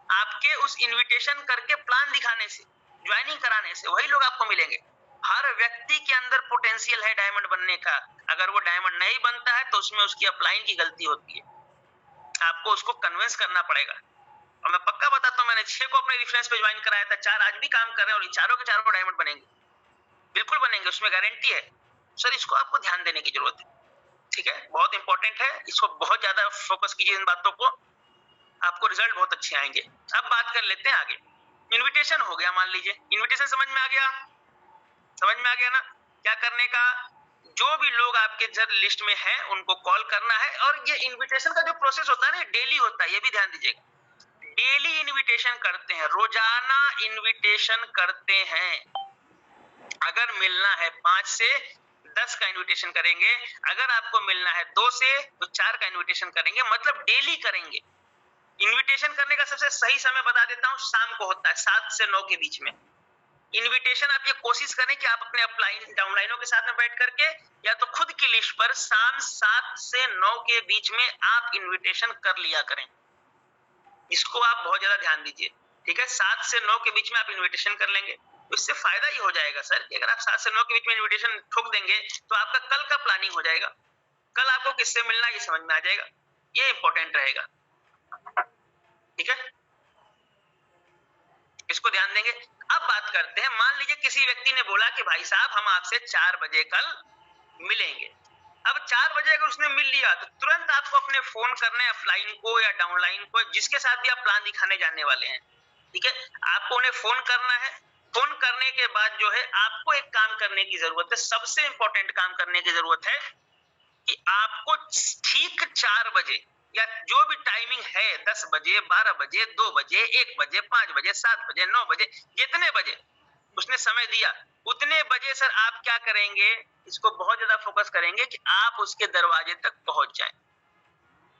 आपके उस इनविटेशन करके प्लान दिखाने से, ज्वाइनिंग कराने से, वही लोग आपको मिलेंगे। हर व्यक्ति के अंदर पोटेंशियल है डायमंड बनने का, अगर वो डायमंड नहीं बनता है तो उसमें उसकी अपलाइन की गलती होती है, आपको उसको कन्विंस करना पड़ेगा। और मैं पक्का बताता हूँ, मैंने 6 को अपने रेफरेंस पे ज्वाइन कराया था, 4 आज भी काम कर रहे हैं, और चारों के चारों डायमंड बनेंगे, बिल्कुल बनेंगे, उसमें गारंटी है। सर इसको आपको ध्यान देने की जरूरत है, ठीक है, बहुत इंपॉर्टेंट है, इसको बहुत ज्यादा फोकस कीजिए इन बातों को, आपको रिजल्ट बहुत अच्छे आएंगे। अब बात कर लेते हैं आगे। इनविटेशन हो गया, मान लीजिए इनविटेशन समझ में आ गया, समझ में आ गया ना क्या करने का? जो भी लोग आपके जर लिस्ट में हैं उनको कॉल करना है, और ये इनविटेशन का जो प्रोसेस होता है ना डेली होता है, ये भी ध्यान दीजिएगा। डेली इनविटेशन करते हैं, रोजाना इनविटेशन करते हैं। अगर मिलना है 5 से 10 का इनविटेशन करेंगे, अगर आपको मिलना है 2 से तो 4 का इनविटेशन करेंगे, मतलब डेली करेंगे। इनविटेशन करने का सबसे सही समय बता देता हूं, शाम को होता है 7 से 9 के बीच में। इनविटेशन आप ये कोशिश करें कि आप अपने अपलाइन डाउनलाइनों के साथ में बैठ करके या तो खुद की लिस्ट पर शाम 7 से 9 के बीच में आप इनविटेशन कर लिया करें। इसको आप बहुत ज्यादा ध्यान दीजिए, ठीक है। 7 से 9 के बीच में आप इनविटेशन कर लेंगे, इससे फायदा ये हो जाएगा सर कि अगर आप 7 से 9 के बीच में इनविटेशन ठोक देंगे तो आपका कल का प्लानिंग हो जाएगा, कल आपको किससे मिलना है ये समझ में आ जाएगा, ये इंपॉर्टेंट रहेगा, ठीक है, इसको ध्यान देंगे। अब बात करते हैं, मान लीजिए किसी व्यक्ति ने बोला कि भाई साहब हम आपसे 4 बजे कल मिलेंगे। अब 4 बजे अगर उसने मिल लिया तो तुरंत आपको अपने फोन करने अपलाइन को या डाउनलाइन को, जिसके साथ भी आप प्लान दिखाने जाने वाले हैं, ठीक है, आपको उन्हें फोन करना है। फोन करने के बाद जो है आपको एक काम करने की जरूरत है, सबसे इंपॉर्टेंट काम करने की जरूरत है कि आपको ठीक 4 बजे या जो भी टाइमिंग है, 10 बजे, 12 बजे, 2 बजे, 1 बजे, 5 बजे, 7 बजे, 9 बजे, जितने बजे उसने समय दिया उतने बजे सर आप क्या करेंगे, इसको बहुत ज्यादा फोकस करेंगे कि आप उसके दरवाजे तक पहुंच जाएं।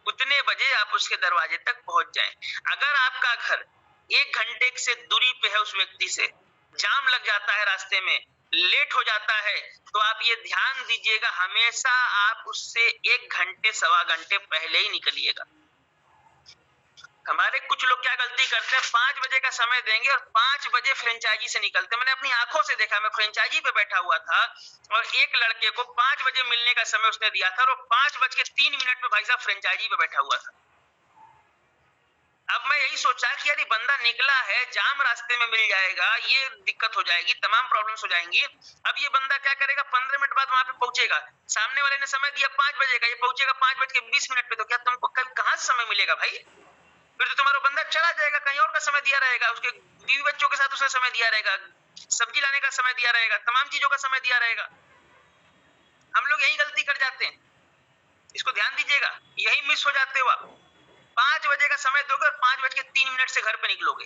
उतने बजे आप उसके दरवाजे तक पहुंच जाएं। अगर आपका घर 1 घंटे से दूरी पे है उस व्यक्ति से, जाम लग जाता है रास्ते में, लेट हो जाता है, तो आप ये ध्यान दीजिएगा हमेशा आप उससे 1 घंटे सवा घंटे पहले ही निकलिएगा। हमारे कुछ लोग क्या गलती करते हैं, 5 बजे का समय देंगे और 5 बजे फ्रेंचाइजी से निकलते हैं। मैंने अपनी आंखों से देखा, मैं फ्रेंचाइजी पे बैठा हुआ था और एक लड़के को 5 बजे मिलने का समय उसने दिया था और 5:03 में भाई साहब फ्रेंचाइजी पे बैठा हुआ था। अब मैं यही सोचा कि यदि बंदा निकला है, जाम रास्ते में मिल जाएगा, ये दिक्कत हो जाएगी, तमाम प्रॉब्लम्स हो जाएंगी। अब ये बंदा क्या करेगा, 15 मिनट बाद वहां पे पहुंचेगा, सामने वाले ने समय दिया 5 बजे का, ये पहुंचेगा 5:20 पे, तो क्या तुमको कल कहां से समय मिलेगा भाई? फिर तो तुम्हारा बंदा चला जाएगा, कहीं और का समय दिया रहेगा, उसके बीवी बच्चों के साथ उसने समय दिया रहेगा, सब्जी लाने का समय दिया रहेगा, तमाम चीजों का समय दिया रहेगा। हम लोग यही गलती कर जाते हैं, इसको ध्यान दीजिएगा, यही मिस हो जाते हो आप। 5 बजे का समय दोगे और 5:03 से घर पे निकलोगे,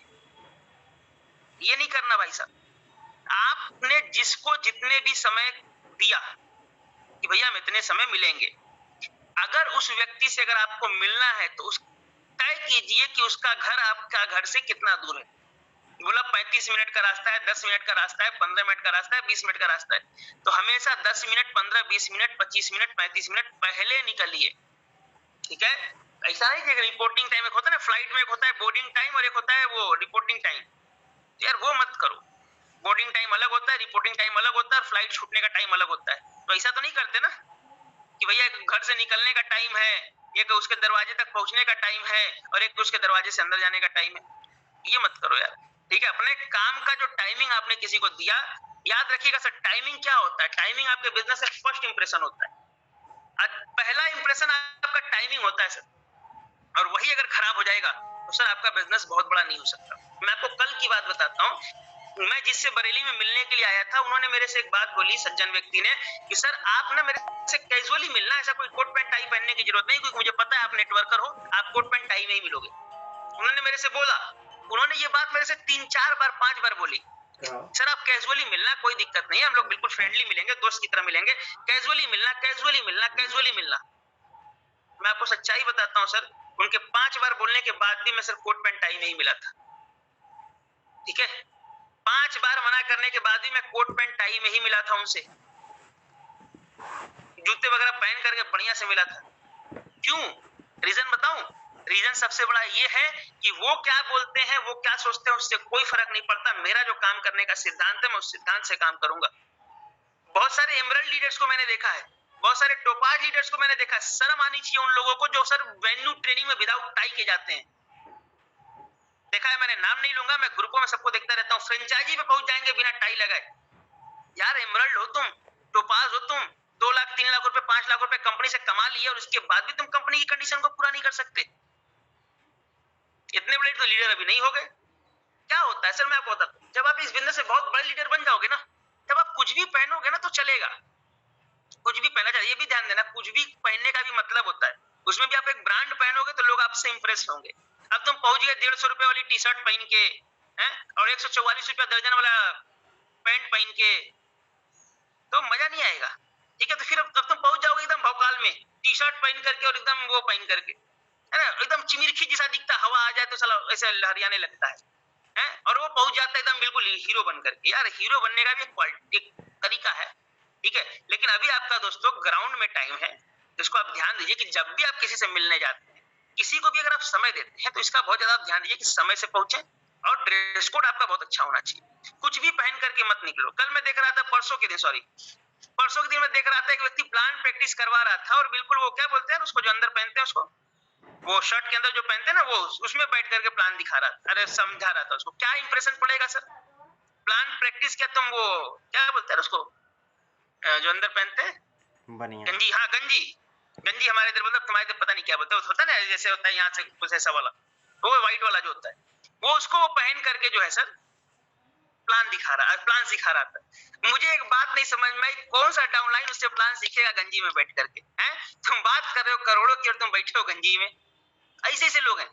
ये नहीं करना भाई साहब। आपने जिसको जितने भी समय दिया कि भैया हम इतने समय मिलेंगे, अगर उस व्यक्ति से अगर आपको मिलना है तो उस तय कीजिए कि उसका घर आपका घर से कितना दूर है। बोला 35 मिनट का रास्ता है, 10 मिनट का रास्ता है, 15 मिनट का रास्ता है, 20 मिनट का रास्ता है, तो हमेशा 10 मिनट, 15, 20 मिनट, 25 मिनट, 35 मिनट पहले निकलिए, ठीक है। ऐसा नहीं कि रिपोर्टिंग टाइम एक होता है ना, फ्लाइट में एक होता है बोर्डिंग टाइम और एक होता है वो रिपोर्टिंग टाइम, यार वो मत करो। बोर्डिंग टाइम अलग होता है, रिपोर्टिंग टाइम अलग होता है, और फ्लाइट छूटने का टाइम अलग होता है। तो ऐसा तो नहीं करते ना कि भैया घर से निकलने का टाइम है, एक उसके दरवाजे तक पहुंचने का टाइम है और एक उसके दरवाजे से अंदर जाने का टाइम है, ये मत करो यार, ठीक है। अपने काम का जो टाइमिंग आपने किसी को दिया, याद रखिएगा सर, टाइमिंग क्या होता है, टाइमिंग आपके बिजनेस का फर्स्ट इंप्रेशन होता है, पहला इंप्रेशन आपका टाइमिंग होता है सर, और वही अगर खराब हो जाएगा तो सर आपका बिजनेस बहुत बड़ा नहीं हो सकता। मैं आपको कल की बात बताता हूँ, मैं जिससे बरेली में मिलने के लिए आया था, उन्होंने मेरे से एक बात बोली, सज्जन व्यक्ति ने, कि सर आप ना मेरे से कैजुअली मिलना, ऐसा कोई कोट पैंट टाई पहनने की जरूरत नहीं, क्योंकि मुझे पता है आप नेटवर्कर हो, आप कोट पैंट टाई में ही मिलोगे। उन्होंने मेरे से बोला, उन्होंने ये बात मेरे से 3-4 बार 5 बार बोली, सर आप कैजुअली मिलना, कोई दिक्कत नहीं है, हम लोग बिल्कुल फ्रेंडली मिलेंगे, दोस्त की तरह मिलेंगे, कैजुअली मिलना, कैजुअली मिलना, कैजुअली मिलना। मैं आपको सच्चाई बताता हूँ सर, उनके 5 बार बोलने के बाद भी मैं सिर्फ कोट पैंट टाई में ही मिला था, ठीक है। 5 बार मना करने के बाद भी मैं कोट पैंट टाई में ही मिला था उनसे, जूते वगैरह पहन करके बढ़िया से मिला था। क्यों? रीजन बताऊं? रीजन सबसे बड़ा ये है कि वो क्या बोलते हैं, वो क्या सोचते हैं, उससे कोई फर्क नहीं पड़ता। मेरा जो काम करने का सिद्धांत है, मैं उस सिद्धांत से काम करूंगा। बहुत सारे एमरल्ड लीडर्स को मैंने देखा है, बहुत सारे टोपाज लीडर्स को मैंने देखा है। शर्म आनी चाहिए उन लोगों को जो सर वेन्यू ट्रेनिंग में विदाउट टाई के जाते हैं। देखा है मैंने, नाम नहीं लूंगा, मैं ग्रुपों में सबको देखता रहता हूँ, फ्रेंचाइजी पे पहुंच जाएंगे बिना टाई लगाए। यार एमरल्ड हो तुम, टोपाज हो तुम, 2 लाख 3 लाख रुपए 5 लाख रुपए कंपनी से कमा लिए और उसके बाद भी तुम कंपनी की कंडीशन को पूरा नहीं कर सकते। इतने बड़े तो लीडर अभी नहीं हो गए। क्या होता है सर, मैं आपको बताता हूं, जब आप इस बिजनेस से बहुत बड़े लीडर बन जाओगे ना, तब आप कुछ भी पहनोगे ना तो चलेगा, कुछ भी पहना चाहिए। ये भी ध्यान देना, कुछ भी पहनने का भी मतलब होता है, उसमें भी आप एक ब्रांड पहनोगे तो लोग आपसे इंप्रेस होंगे। अब तुम पहुंच गए 150 रुपए वाली टी शर्ट पहन के हैं और 144 रुपया दर्जन वाला पैंट पहन के, तो मजा नहीं आएगा, ठीक है। तो फिर अब तुम पहुंच जाओगे एकदम भौकाल में, टी शर्ट पहन करके और एकदम वो पहन करके, है ना, एकदम चिमिरखी जैसा दिखता, हवा आ जाए तो साला ऐसे लहरियाने लगता है, और वो पहुंच जाता है एकदम बिल्कुल हीरो बन करके। यार हीरो बनने का भी एक तरीका है, ठीक है। लेकिन अभी आपका दोस्तों ग्राउंड में टाइम है, जिसको आप ध्यान दीजिए कि जब भी आप किसी से मिलने जाते हैं, किसी को भी अगर आप समय देते हैं, तो इसका बहुत ज्यादा ध्यान दीजिए कि समय से पहुंचे और ड्रेस कोड आपका बहुत अच्छा होना चाहिए। कुछ भी पहन करके मत निकलो। कल मैं देख रहा था, परसों के दिन मैं देख रहा था, एक व्यक्ति प्लान प्रैक्टिस करवा रहा था और बिल्कुल वो क्या बोलते हैं उसको, जो अंदर पहनते हैं उसको, वो शर्ट के अंदर जो पहनते हैं ना, वो उसमें बैठ करके प्लान दिखा रहा था। अरे समझा रहा था उसको, क्या इंप्रेशन पड़ेगा सर? प्लान प्रैक्टिस क्या, तुम वो क्या बोलते हैं उसको, जो अंदर पहनते हैं गंजी, हाँ गंजी हमारे इधर बोलते, तुम्हारे इधर पता नहीं क्या बोलते हैं, होता है ना जैसे होता है यहाँ से कुछ ऐसा वाला, वो व्हाइट वाला जो होता है, वो उसको वो पहन करके जो है सर प्लान सिखा रहा था। मुझे एक बात नहीं समझ में, कौन सा डाउनलाइन उससे प्लान सीखेगा गंजी में बैठ करके, हैं? तुम बात कर रहे हो करोड़ों की और तुम बैठे हो गंजी में। ऐसे लोग हैं,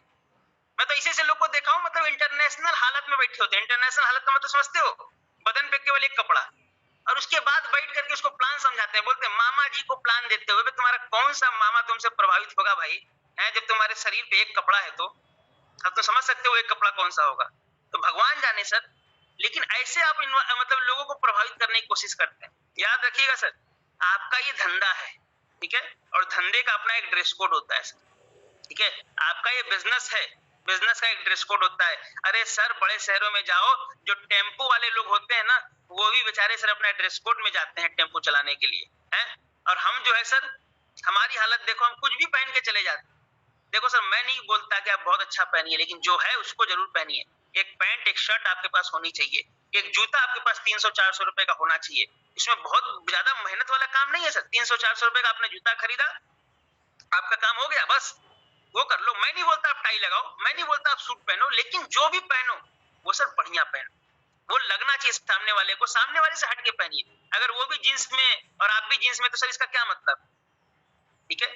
मैं तो ऐसे लोग को देखा हूं, मतलब इंटरनेशनल हालत में बैठे होते हैं। इंटरनेशनल हालत का मतलब समझते हो, बदन पे केवल एक कपड़ा, और उसके बाद बैठ करके उसको प्लान समझाते हैं, बोलते हैं मामा जी को प्लान देते हुए, तुम्हारा कौन सा मामा तुमसे प्रभावित होगा भाई, है? जब तुम्हारे शरीर पे एक कपड़ा है तो अब तो समझ सकते हो एक कपड़ा कौन सा होगा। तो भगवान जाने सर, लेकिन ऐसे आप मतलब लोगों को प्रभावित करने की कोशिश करते हैं। याद रखिएगा सर, आपका ये धंधा है, ठीक है, और धंधे का अपना एक ड्रेस कोड होता है सर, ठीक है। आपका ये बिजनेस है, बिजनेस का एक ड्रेस कोड होता है। अरे सर बड़े शहरों में जाओ, जो टेम्पो वाले लोग होते हैं ना, वो भी बेचारे सर अपना ड्रेस कोड में जाते हैं टेम्पो चलाने के लिए, हैं? और हम जो है सर, हमारी हालत देखो, हम कुछ भी पहन के चले जाते हैं। देखो सर, मैं नहीं बोलता कि आप बहुत अच्छा पहनिए, लेकिन जो है उसको जरूर पहनिए। एक पैंट एक शर्ट आपके पास होनी चाहिए, एक जूता आपके पास 300-400 रुपए का होना चाहिए। इसमें बहुत ज्यादा मेहनत वाला काम नहीं है सर। 300-400 रुपए का आपने जूता खरीदा, आपका काम हो गया, बस वो कर लो। मैं नहीं बोलता आप टाई लगाओ, मैं नहीं बोलता आप सूट पहनो, लेकिन जो भी पहनो वो सर बढ़िया पहनो, वो लगना चाहिए सामने वाले को, सामने वाले से हट के पहनिए। अगर वो भी जींस में और आप भी जींस में, तो सर इसका क्या मतलब, ठीक है।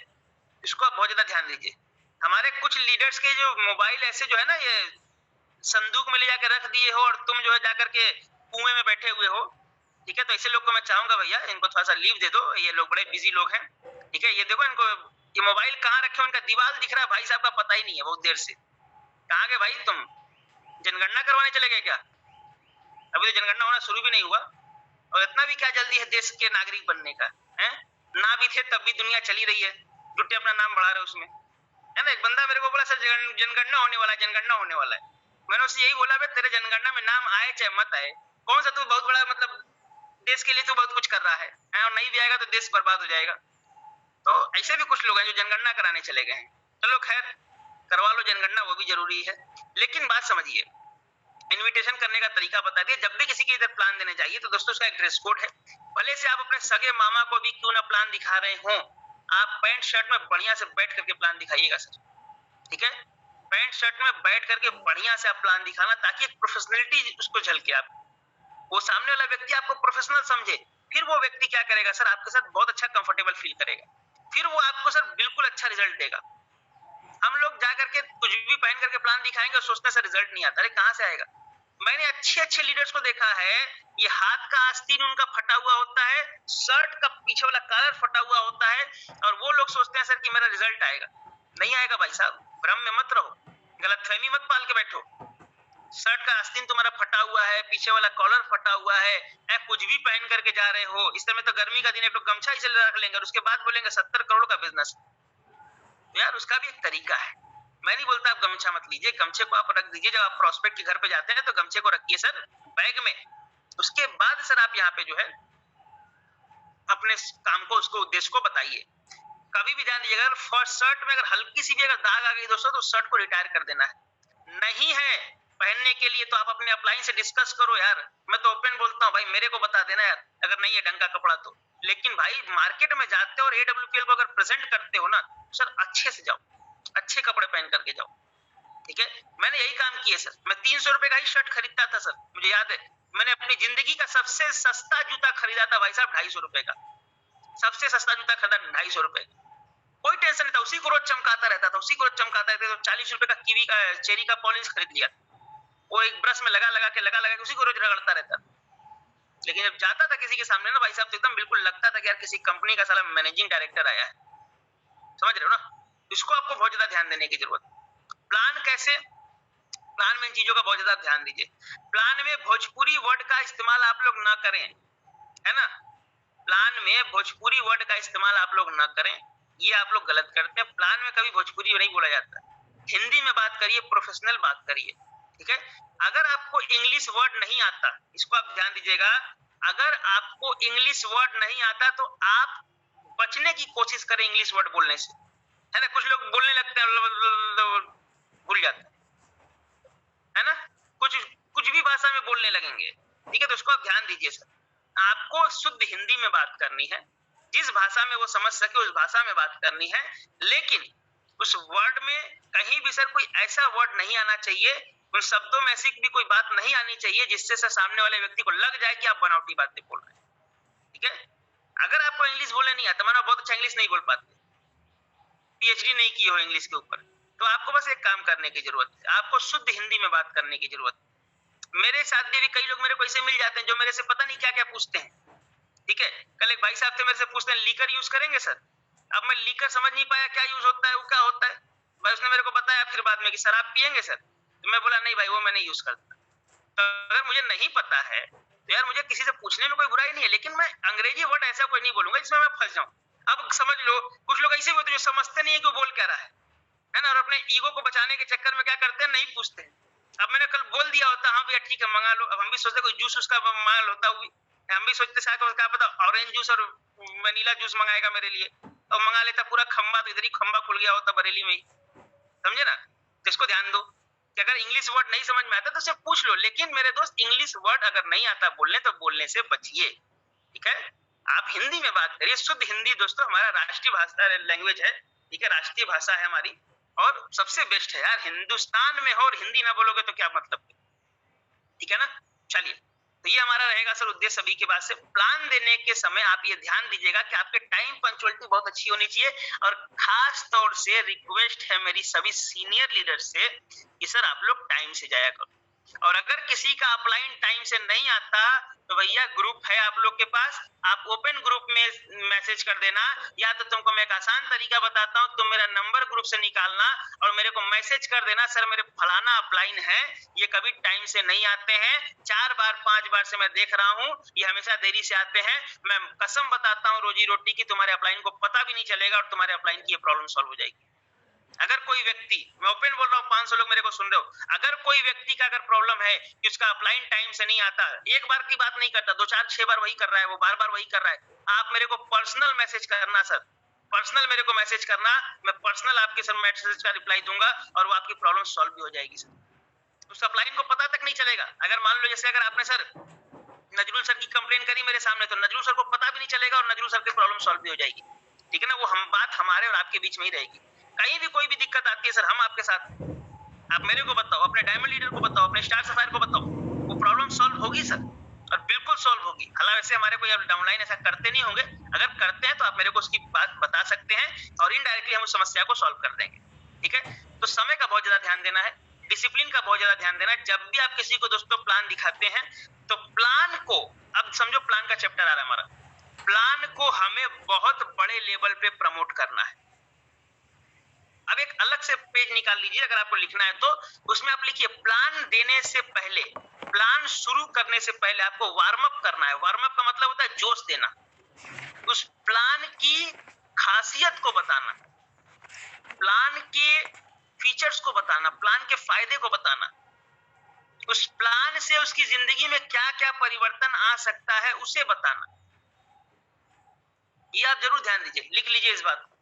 इसको आप बहुत ज्यादा ध्यान दीजिए। हमारे कुछ लीडर्स के जो मोबाइल ऐसे जो है ना, ये संदूक में ले जाकर रख दिए हो और तुम जो है जाकर के कुएं में बैठे हुए हो, ठीक है। तो ऐसे लोग को मैं चाहूंगा भैया, इनको थोड़ा सा लीव दे दो, ये लोग बड़े बिजी लोग हैं, ठीक है। ये देखो इनको, ये मोबाइल कहाँ रखे, उनका दीवार दिख रहा है भाई साहब का, पता ही नहीं है बहुत देर से। कहाँ गए भाई तुम? जनगणना करवाने चले गए क्या? अभी तो जनगणना होना शुरू भी नहीं हुआ, और इतना भी क्या जल्दी है देश के नागरिक बनने का, है ना? भी थे तब भी दुनिया चली रही है, जुटे अपना नाम बढ़ा रहे उसमें, है ना। एक बंदा मेरे को बोला सर जनगणना होने वाला है, जनगणना होने वाला है। मैंने उससे यही बोला, भाई तेरे जनगणना में नाम आए चाहे मत आए, कौन सा तू बहुत बड़ा, मतलब देश के लिए तू बहुत कुछ कर रहा है, और नहीं भी आएगा तो देश बर्बाद हो जाएगा। तो ऐसे भी कुछ लोग हैं जो जनगणना कराने चले गए हैं। चलो खैर, करवा लो जनगणना, वो भी जरूरी है। लेकिन बात समझिए, इन्विटेशन करने का तरीका बता दिया। जब भी किसी के इधर प्लान देने जाइए तो दोस्तों उसका एक ड्रेस कोड है। भले से आप अपने सगे मामा को भी क्यों ना प्लान दिखा रहे हो, आप पैंट शर्ट में बढ़िया से बैठ करके प्लान दिखाइएगा सर, ठीक है। पैंट शर्ट में बैठ करके बढ़िया से आप प्लान दिखाना, ताकि एक प्रोफेशनलिटी उसको झलके, आप वो सामने वाला व्यक्ति आपको प्रोफेशनल समझे। फिर वो व्यक्ति क्या करेगा सर, आपके साथ बहुत अच्छा कंफर्टेबल फील करेगा, फिर वो आपको सर बिल्कुल अच्छा रिजल्ट देगा। हम लोग जा करके कुछ भी पहन करके प्लान दिखाएंगे और सोचते हैं सर रिजल्ट नहीं आता। अरे कहाँ से आएगा? मैंने अच्छे लीडर्स को देखा है, ये हाथ का आस्तीन उनका फटा हुआ होता है, शर्ट का पीछे वाला कॉलर फटा हुआ होता है, और वो लोग सोचते हैं सर कि मेरा रिजल्ट आएगा। नहीं आएगा भाई साहब, भ्रम में मत रहो, गलतफहमी मत पाल के बैठो। शर्ट का आस्तीन तुम्हारा फटा हुआ है, पीछे वाला कॉलर फटा हुआ है, कुछ भी पहन करके जा रहे हो। इस समय तो गर्मी का दिन है, तो गमछा ही से रख लेंगे और उसके बाद बोलेंगे 70 करोड़ का बिजनेस। यार उसका भी एक तरीका है। मैं नहीं बोलता आप गमछा मत लीजिए, गमछे को आप रख दीजिए। जब आप प्रोस्पेक्ट के घर पे जाते हैं तो गमछे को रखिए सर बैग में, उसके बाद सर आप यहाँ पे जो है अपने काम को, उसको उद्देश्य को बताइए। कभी भी ध्यान दीजिएगा, अगर फर्स्ट शर्ट में अगर हल्की सी भी अगर दाग आ गई दोस्तों, तो शर्ट को रिटायर कर देना है। नहीं है पहनने के लिए तो आप अपने अपलाइन से डिस्कस करो यार। मैं तो ओपन बोलता हूँ भाई, मेरे को बता देना यार अगर नहीं है ढंग का कपड़ा तो। लेकिन भाई मार्केट में जाते हो और AWPL को अगर प्रेजेंट करते हो ना, सर अच्छे से जाओ, अच्छे कपड़े पहन करके जाओ, ठीक है। मैंने यही काम किया सर। मैं 300 रुपए का ही शर्ट खरीदता था सर, मुझे याद है। मैंने अपनी जिंदगी का सबसे सस्ता जूता खरीदा था भाई साहब 250 रुपए का। सबसे सस्ता जूता खरीदा 250 रुपए। कोई टेंशन नहीं था, उसी को रोज चमकाता रहता था, उसी को रोज चमकाता रहता था। तो 40 रुपए का कीवी का चेरी का पॉलिश खरीद लिया, वो एक ब्रश में लगा लगा के उसी को रोज रगड़ता रहता। लेकिन जब जाता था किसी के सामने ना भाई साहब, तो एकदम बिल्कुल लगता था कि यार किसी कंपनी का साला मैनेजिंग डायरेक्टर आया है। समझ रहे हो ना? इसको आपको बहुत ज्यादा ध्यान देने की जरूरत है। प्लान कैसे? प्लान में इन चीजों का बहुत ज्यादा ध्यान दीजिए। प्लान में भोजपुरी वर्ड का इस्तेमाल आप लोग ना करें, है ना। प्लान में भोजपुरी वर्ड का इस्तेमाल आप लोग ना करें, ये आप लोग गलत करते हैं। प्लान में कभी भोजपुरी नहीं बोला जाता, हिंदी में बात करिए, प्रोफेशनल बात करिए, ठीक है। अगर आपको इंग्लिश वर्ड नहीं आता, इसको आप ध्यान दीजिएगा, अगर आपको इंग्लिश वर्ड नहीं आता तो आप बचने की कोशिश करें इंग्लिश वर्ड बोलने से, है ना। कुछ लोग बोलने लगते हैं, भूल जाते हैं, है ना। कुछ भी भाषा में बोलने लगेंगे, ठीक है। तो उसको आप ध्यान दीजिए सर, आपको शुद्ध हिंदी में बात करनी है, जिस भाषा में वो समझ सके उस भाषा में बात करनी है। लेकिन उस वर्ड में कहीं भी सर कोई ऐसा वर्ड नहीं आना चाहिए, उन शब्दों में ऐसी भी कोई बात नहीं आनी चाहिए जिससे सर सामने वाले व्यक्ति को लग जाए कि आप बनावटी बातें बोल रहे हैं, ठीक है। अगर आपको इंग्लिश बोलने नहीं आता, मानो बहुत अच्छा इंग्लिश नहीं बोल पाते, PhD नहीं किए हो इंग्लिश के ऊपर, तो आपको बस एक काम करने की जरूरत है, आपको शुद्ध हिंदी में बात करने की जरूरत है। मेरे साथ भी कई लोग मेरे को ऐसे मिल जाते हैं जो मेरे से पता नहीं क्या क्या पूछते हैं, ठीक है। कल एक भाई साहब थे मेरे से पूछते हैं लीकर यूज करेंगे सर। अब मैं लीकर समझ नहीं पाया क्या यूज होता है, वो क्या होता है भाई। उसने मेरे को बताया फिर बाद में कि सर आप पियेंगे सर, तो मैं बोला नहीं भाई वो मैं नहीं यूज करता। तो अगर मुझे नहीं पता है तो यार मुझे किसी से पूछने में कोई बुराई नहीं है, लेकिन मैं अंग्रेजी वर्ड ऐसा कोई नहीं बोलूंगा जिसमें मैं फंस जाऊं। अब समझ लो कुछ लोग ऐसे होते जो समझते नहीं है कि वो बोल क्या रहा है ना, और अपने ईगो को बचाने के चक्कर में क्या करते हैं, नहीं पूछते हैं। अब मैंने कल बोल दिया होता हाँ भैया ठीक है मंगा लो, अब हम भी सोचते कोई जूस उसका माल होता हुई, हम भी सोचते शायद क्या पता ऑरेंज जूस और वनीला जूस मंगाएगा मेरे लिए, और मंगा लेता पूरा खंबा, तो इधर ही खंबा खुल गया होता बरेली में ही, समझे ना। तो इसको ध्यान दो कि अगर इंग्लिश वर्ड नहीं समझ में आता तो उससे पूछ लो, लेकिन मेरे दोस्त इंग्लिश वर्ड अगर नहीं आता बोलने तो बोलने से बचिए, ठीक है। आप हिंदी में बात करिए, शुद्ध हिंदी दोस्तों हमारा राष्ट्रीय भाषा लैंग्वेज है, ठीक है, राष्ट्रीय भाषा है हमारी और सबसे बेस्ट है यार। हिंदुस्तान में हो और हिंदी ना बोलोगे तो क्या मतलब, ठीक है ना। चलिए, तो ये हमारा रहेगा सर उद्देश्य सभी के बाद से। प्लान देने के समय आप ये ध्यान दीजिएगा कि आपके टाइम पंक्चुअलिटी बहुत अच्छी होनी चाहिए, और खास तौर से रिक्वेस्ट है मेरी सभी सीनियर लीडर से कि सर आप लोग टाइम से जाया करो। और अगर किसी का अपलाइन टाइम से नहीं आता तो भैया ग्रुप है आप लोग के पास, आप ओपन ग्रुप में मैसेज कर देना, या तो तुमको मैं एक आसान तरीका बताता हूँ, तुम मेरा नंबर ग्रुप से निकालना और मेरे को मैसेज कर देना, सर मेरे फलाना अपलाइन है, ये कभी टाइम से नहीं आते हैं, 4 बार 5 बार से मैं देख रहा हूँ, ये हमेशा देरी से आते हैं। मैं कसम बताता हूँ रोजी रोटी की, तुम्हारे अपलाइन को पता भी नहीं चलेगा और तुम्हारे अपलाइन की ये प्रॉब्लम सॉल्व हो जाएगी। अगर कोई व्यक्ति, मैं ओपन बोल रहा हूँ, 500 लोग मेरे को सुन रहे हो, अगर कोई व्यक्ति का अगर प्रॉब्लम है कि उसका अपलाइन टाइम से नहीं आता, एक बार की बात नहीं करता, 2 4 6 बार वही कर रहा है, वो बार बार वही कर रहा है, आप मेरे को पर्सनल मैसेज करना सर, पर्सनल मेरे को मैसेज करना, मैं पर्सनल आपके सर मैसेज का रिप्लाई दूंगा और वो आपकी प्रॉब्लम सॉल्व भी हो जाएगी सर। उस अपलाइन को पता तक नहीं चलेगा। अगर मान लो जैसे अगर आपने सर नजरुल सर की कंप्लेन करी मेरे सामने, तो नजरुल सर को पता भी नहीं चलेगा और नजरुल सर की प्रॉब्लम सॉल्व भी हो जाएगी, ठीक है ना। वो हम बात हमारे और आपके बीच में ही रहेगी। कहीं भी कोई भी दिक्कत आती है सर, हम आपके साथ, आप मेरे को बताओ, अपने डायमंड लीडर को बताओ, अपने स्टार सफायर को बताओ, वो प्रॉब्लम सॉल्व होगी सर, और बिल्कुल सॉल्व होगी। हालांकि वैसे हमारे कोई डाउनलाइन ऐसा करते नहीं होंगे, अगर करते हैं तो आप मेरे को उसकी बात बता सकते हैं और इनडायरेक्टली हम उस समस्या को सॉल्व कर देंगे, ठीक है। तो समय का बहुत ज्यादा ध्यान देना है, डिसिप्लिन का बहुत ज्यादा ध्यान देना है। जब भी आप किसी को दोस्तों प्लान दिखाते हैं तो प्लान को, अब समझो प्लान का चैप्टर आ रहा है हमारा, प्लान को हमें बहुत बड़े लेवल पे प्रमोट करना है। अब एक अलग से पेज निकाल लीजिए, अगर आपको लिखना है तो उसमें आप लिखिए प्लान देने से पहले, प्लान शुरू करने से पहले आपको वार्म अप करना है। वार्म अप का मतलब होता है जोश देना, उस प्लान की खासियत को बताना, प्लान के फीचर्स को बताना, प्लान के फायदे को बताना, उस प्लान से उसकी जिंदगी में क्या क्या परिवर्तन आ सकता है उसे बताना। ये आप जरूर ध्यान दीजिए, लिख लीजिए इस बात को।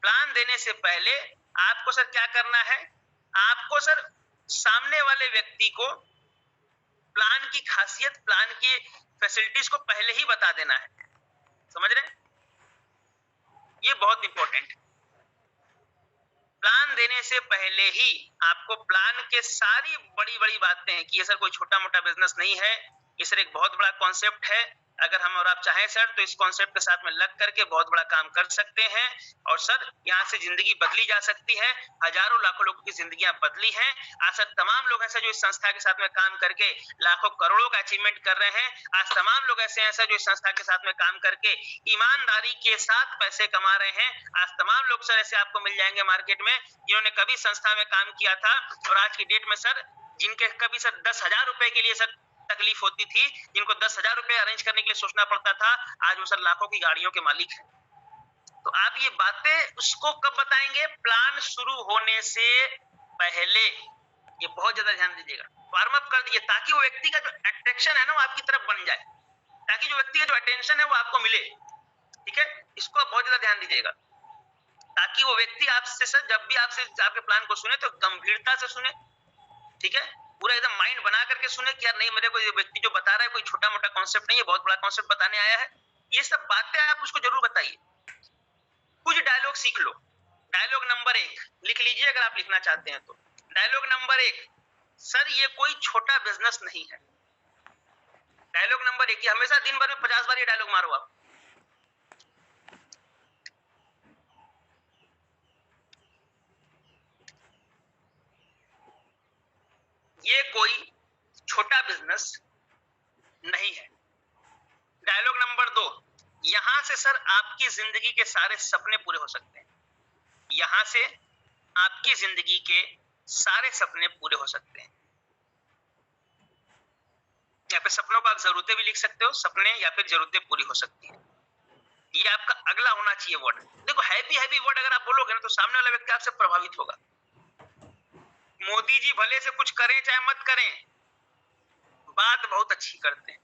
प्लान देने से पहले आपको सर क्या करना है, आपको सर सामने वाले व्यक्ति को प्लान की खासियत, प्लान की फैसिलिटीज को पहले ही बता देना है। समझ रहे हैं? ये बहुत इंपॉर्टेंट है। प्लान देने से पहले ही आपको प्लान के सारी बड़ी बड़ी बातें, कि ये सर कोई छोटा मोटा बिजनेस नहीं है, ये सर एक बहुत बड़ा कॉन्सेप्ट है, अगर हम और आप चाहें सर तो इस कॉन्सेप्ट के साथ में लग करके बहुत बड़ा काम कर सकते हैं, और सर यहाँ से जिंदगी बदली जा सकती है। हजारों लाखों लोगों की जिंदगियां बदली हैं। आज सर तमाम लोग ऐसे जो इस संस्था के साथ में काम करके लाखों करोड़ों का अचीवमेंट कर रहे हैं। आज तमाम लोग ऐसे हैं सर जो इस संस्था के साथ में काम करके ईमानदारी के साथ पैसे कमा रहे हैं। आज तमाम लोग सर ऐसे आपको मिल जाएंगे मार्केट में जिन्होंने कभी संस्था में काम किया था, और आज की डेट में सर जिनके कभी सर 10,000 रुपए के लिए सर तकलीफ होती थी, जिनको 10,000 रुपए अरेंज करने के लिए सोचना पड़ता था, आज वो सर लाखों की गाड़ियों के मालिक हैं। तो आप ये बातें उसको कब बताएंगे? प्लान शुरू होने से पहले। ये बहुत ज्यादा ध्यान दीजिएगा, वार्म अप कर दीजिए, ताकि वो व्यक्ति का जो अट्रैक्शन है ना वो आपकी तरफ बन जाए, ताकि जो व्यक्ति का जो अटेंशन है वो आपको मिले। ठीक है, इसको आप बहुत ज्यादा ध्यान दीजिएगा, ताकि वो व्यक्ति आपसे सर जब भी आपसे आपके प्लान को सुने तो गंभीरता से सुने। ठीक है, पूरा एकदम माइंड बना करके सुने कि यार नहीं, मेरे को ये व्यक्ति जो बता रहा है कोई छोटा मोटा कॉन्सेप्ट नहीं है, बहुत बड़ा कॉन्सेप्ट बताने आया है। ये सब बातें आप उसको जरूर बताइए। कुछ डायलॉग सीख लो। डायलॉग नंबर 1 लिख लीजिए अगर आप लिखना चाहते हैं तो। डायलॉग नंबर 1, सर ये कोई छोटा बिजनेस नहीं है। डायलॉग नंबर 1, हमेशा दिन भर में 50 बार ये डायलॉग मारो आप। ये कोई छोटा बिजनेस नहीं है। डायलॉग नंबर 2, यहां से सर आपकी जिंदगी के सारे सपने पूरे हो सकते हैं। यहां से आपकी जिंदगी के सारे सपने पूरे हो सकते हैं। यहाँ पे सपनों को आप जरूरतें भी लिख सकते हो, सपने या फिर जरूरतें पूरी हो सकती हैं। ये आपका अगला होना चाहिए वर्ड। देखो हैवी वर्ड अगर आप बोलोगे ना तो सामने वाला व्यक्ति आपसे प्रभावित होगा। मोदी जी भले से कुछ करें चाहे मत करें, बात बहुत अच्छी करते हैं,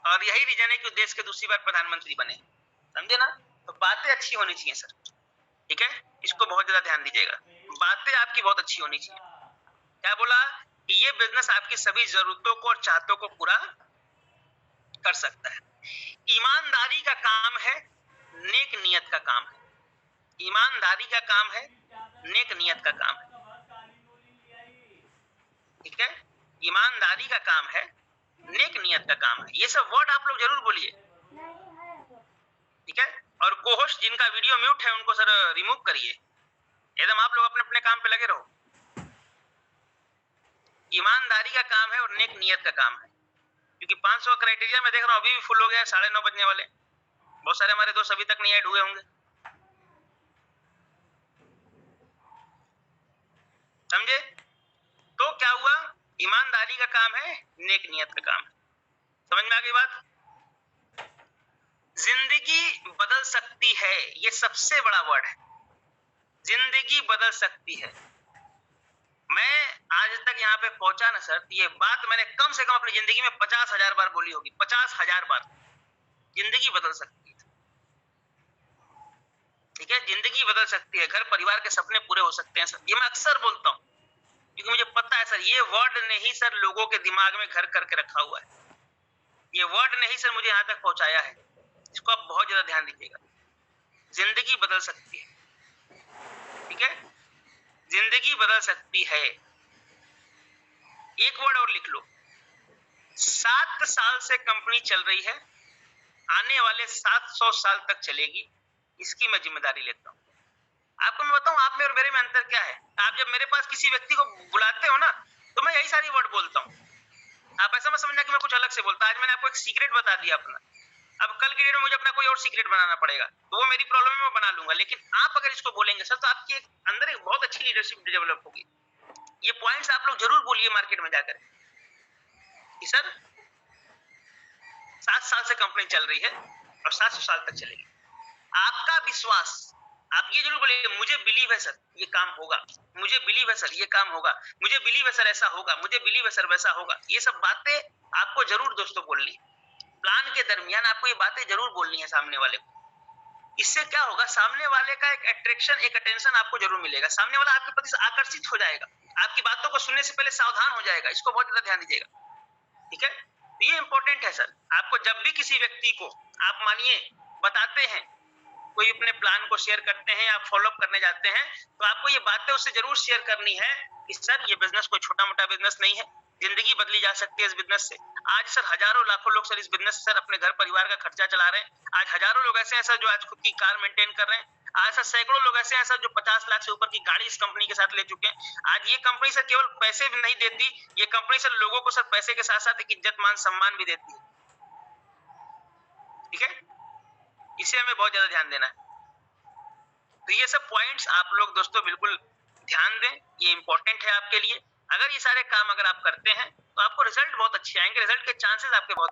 और यही रीजन है कि देश के दूसरी बार प्रधानमंत्री बने। समझे ना? तो बातें अच्छी होनी चाहिए सर। ठीक है, इसको बहुत ज्यादा ध्यान दीजिएगा, बातें आपकी बहुत अच्छी होनी चाहिए। क्या बोला कि ये बिजनेस आपकी सभी जरूरतों को और चाहतों को पूरा कर सकता है। ईमानदारी का काम है, नेक नियत का काम है। ईमानदारी का काम है, नेक नियत का काम है। ठीक है, ईमानदारी का काम है, नेक नियत का काम है। ये सब वर्ड आप लोग जरूर बोलिए। ठीक है, और कोहोस्ट जिनका वीडियो म्यूट है उनको सर रिमूव करिए, एकदम आप लोग अपने अपने काम पे लगे रहो। ईमानदारी का काम है और नेक नियत का काम है। क्योंकि 500 क्राइटेरिया में देख रहा हूं अभी भी फुल हो गया है, 9:30 बजने वाले। बहुत सारे हमारे दोस्त अभी तक नहीं ऐड हुए होंगे। समझे? तो क्या हुआ? ईमानदारी का काम है, नेक नियत का काम है। समझ में आ गई बात? जिंदगी बदल सकती है, ये सबसे बड़ा वर्ड है। जिंदगी बदल सकती है। मैं आज तक यहाँ पे पहुंचा ना सर, ये बात मैंने कम से कम अपनी जिंदगी में 50,000 बार बोली होगी। 50,000 बार। जिंदगी बदल सकती है। ठीक है, जिंदगी बदल सकती है, घर परिवार के सपने पूरे हो सकते हैं सर। ये मैं अक्सर बोलता हूँ क्योंकि मुझे पता है सर ये वर्ड ने ही सर लोगों के दिमाग में घर करके रखा हुआ है। ये वर्ड ने ही सर मुझे यहाँ तक पहुंचाया है। इसको आप बहुत ज्यादा ध्यान दीजिएगा। जिंदगी बदल सकती है। ठीक है, जिंदगी बदल सकती है। एक वर्ड और लिख लो। 7 साल से कंपनी चल रही है, आने वाले 700 साल तक चलेगी, इसकी मैं जिम्मेदारी लेता हूं। आपको मैं बताऊं आप में और मेरे में अंतर क्या है। आप जब मेरे पास किसी व्यक्ति को बुलाते हो ना तो मैं यही सारी वर्ड बोलता हूँ। आप ऐसा मत समझना कि मैं कुछ अलग से बोलता। आज मैंने आपको एक सीक्रेट बता दिया अपना, अब कल के डेट में मुझे अपना कोई और सीक्रेट बनाना पड़ेगा तो वो मेरी प्रॉब्लम है, मैं बना लूंगा। लेकिन आप अगर इसको बोलेंगे सर तो आपकी अंदर एक बहुत अच्छी लीडरशिप डेवलप होगी। ये पॉइंट्स आप लोग जरूर बोलिए मार्केट में जाकर कि सर 7 साल से कंपनी चल रही है और 700 साल तक चलेगी। आपका विश्वास, आप ये जरूर बोलिए मुझे बिलीव है सर ये काम होगा, मुझे बिलीव है सर ये काम होगा, मुझे बिलीव है सर ऐसा होगा, मुझे बिलीव है सर वैसा होगा। ये सब बातें आपको जरूर दोस्तों बोलनी है। प्लान के दरमियान आपको ये बातें जरूर बोलनी है सामने वाले को। इससे क्या होगा, सामने वाले का एक अट्रैक्शन, एक अटेंशन आपको जरूर मिलेगा। सामने वाला आपके प्रति आकर्षित हो जाएगा, आपकी बातों को सुनने से पहले सावधान हो जाएगा। इसको बहुत ज्यादा ध्यान दीजिएगा, ठीक है। ये इंपॉर्टेंट है सर। आपको जब भी किसी व्यक्ति को आप मानिए बताते हैं, कोई अपने प्लान को शेयर करते हैं, आप फॉलोअप करने जाते हैं, तो आपको ये बातें उससे जरूर शेयर करनी है कि सर ये बिजनेस कोई छोटा मोटा बिजनेस नहीं है, जिंदगी बदली जा सकती है इस बिजनेस से। आज सर हजारों लाखों लोग सर इस बिजनेस से सर अपने घर परिवार का खर्चा चला रहे हैं। आज हजारों लोग ऐसे हैं सर जो आज खुद की कार मेंटेन कर रहे हैं। आज सर सैकड़ों लोग ऐसे हैं सर जो 50 लाख से ऊपर की गाड़ी इस कंपनी के साथ ले चुके हैं। आज ये कंपनी सर केवल पैसे भी नहीं देती, ये कंपनी सर लोगों को सर पैसे के साथ साथ एक इज्जत मान सम्मान भी देती है, ठीक है। इसे हमें बहुत ज्यादा ध्यान देना है। तो ये सब पॉइंट्स आप लोग दोस्तों बिल्कुल ध्यान दें, ये इंपॉर्टेंट है आपके लिए। अगर ये सारे काम अगर आप करते हैं तो आपको रिजल्ट बहुत अच्छे आएंगे, रिजल्ट के चांसेस आपके बहुत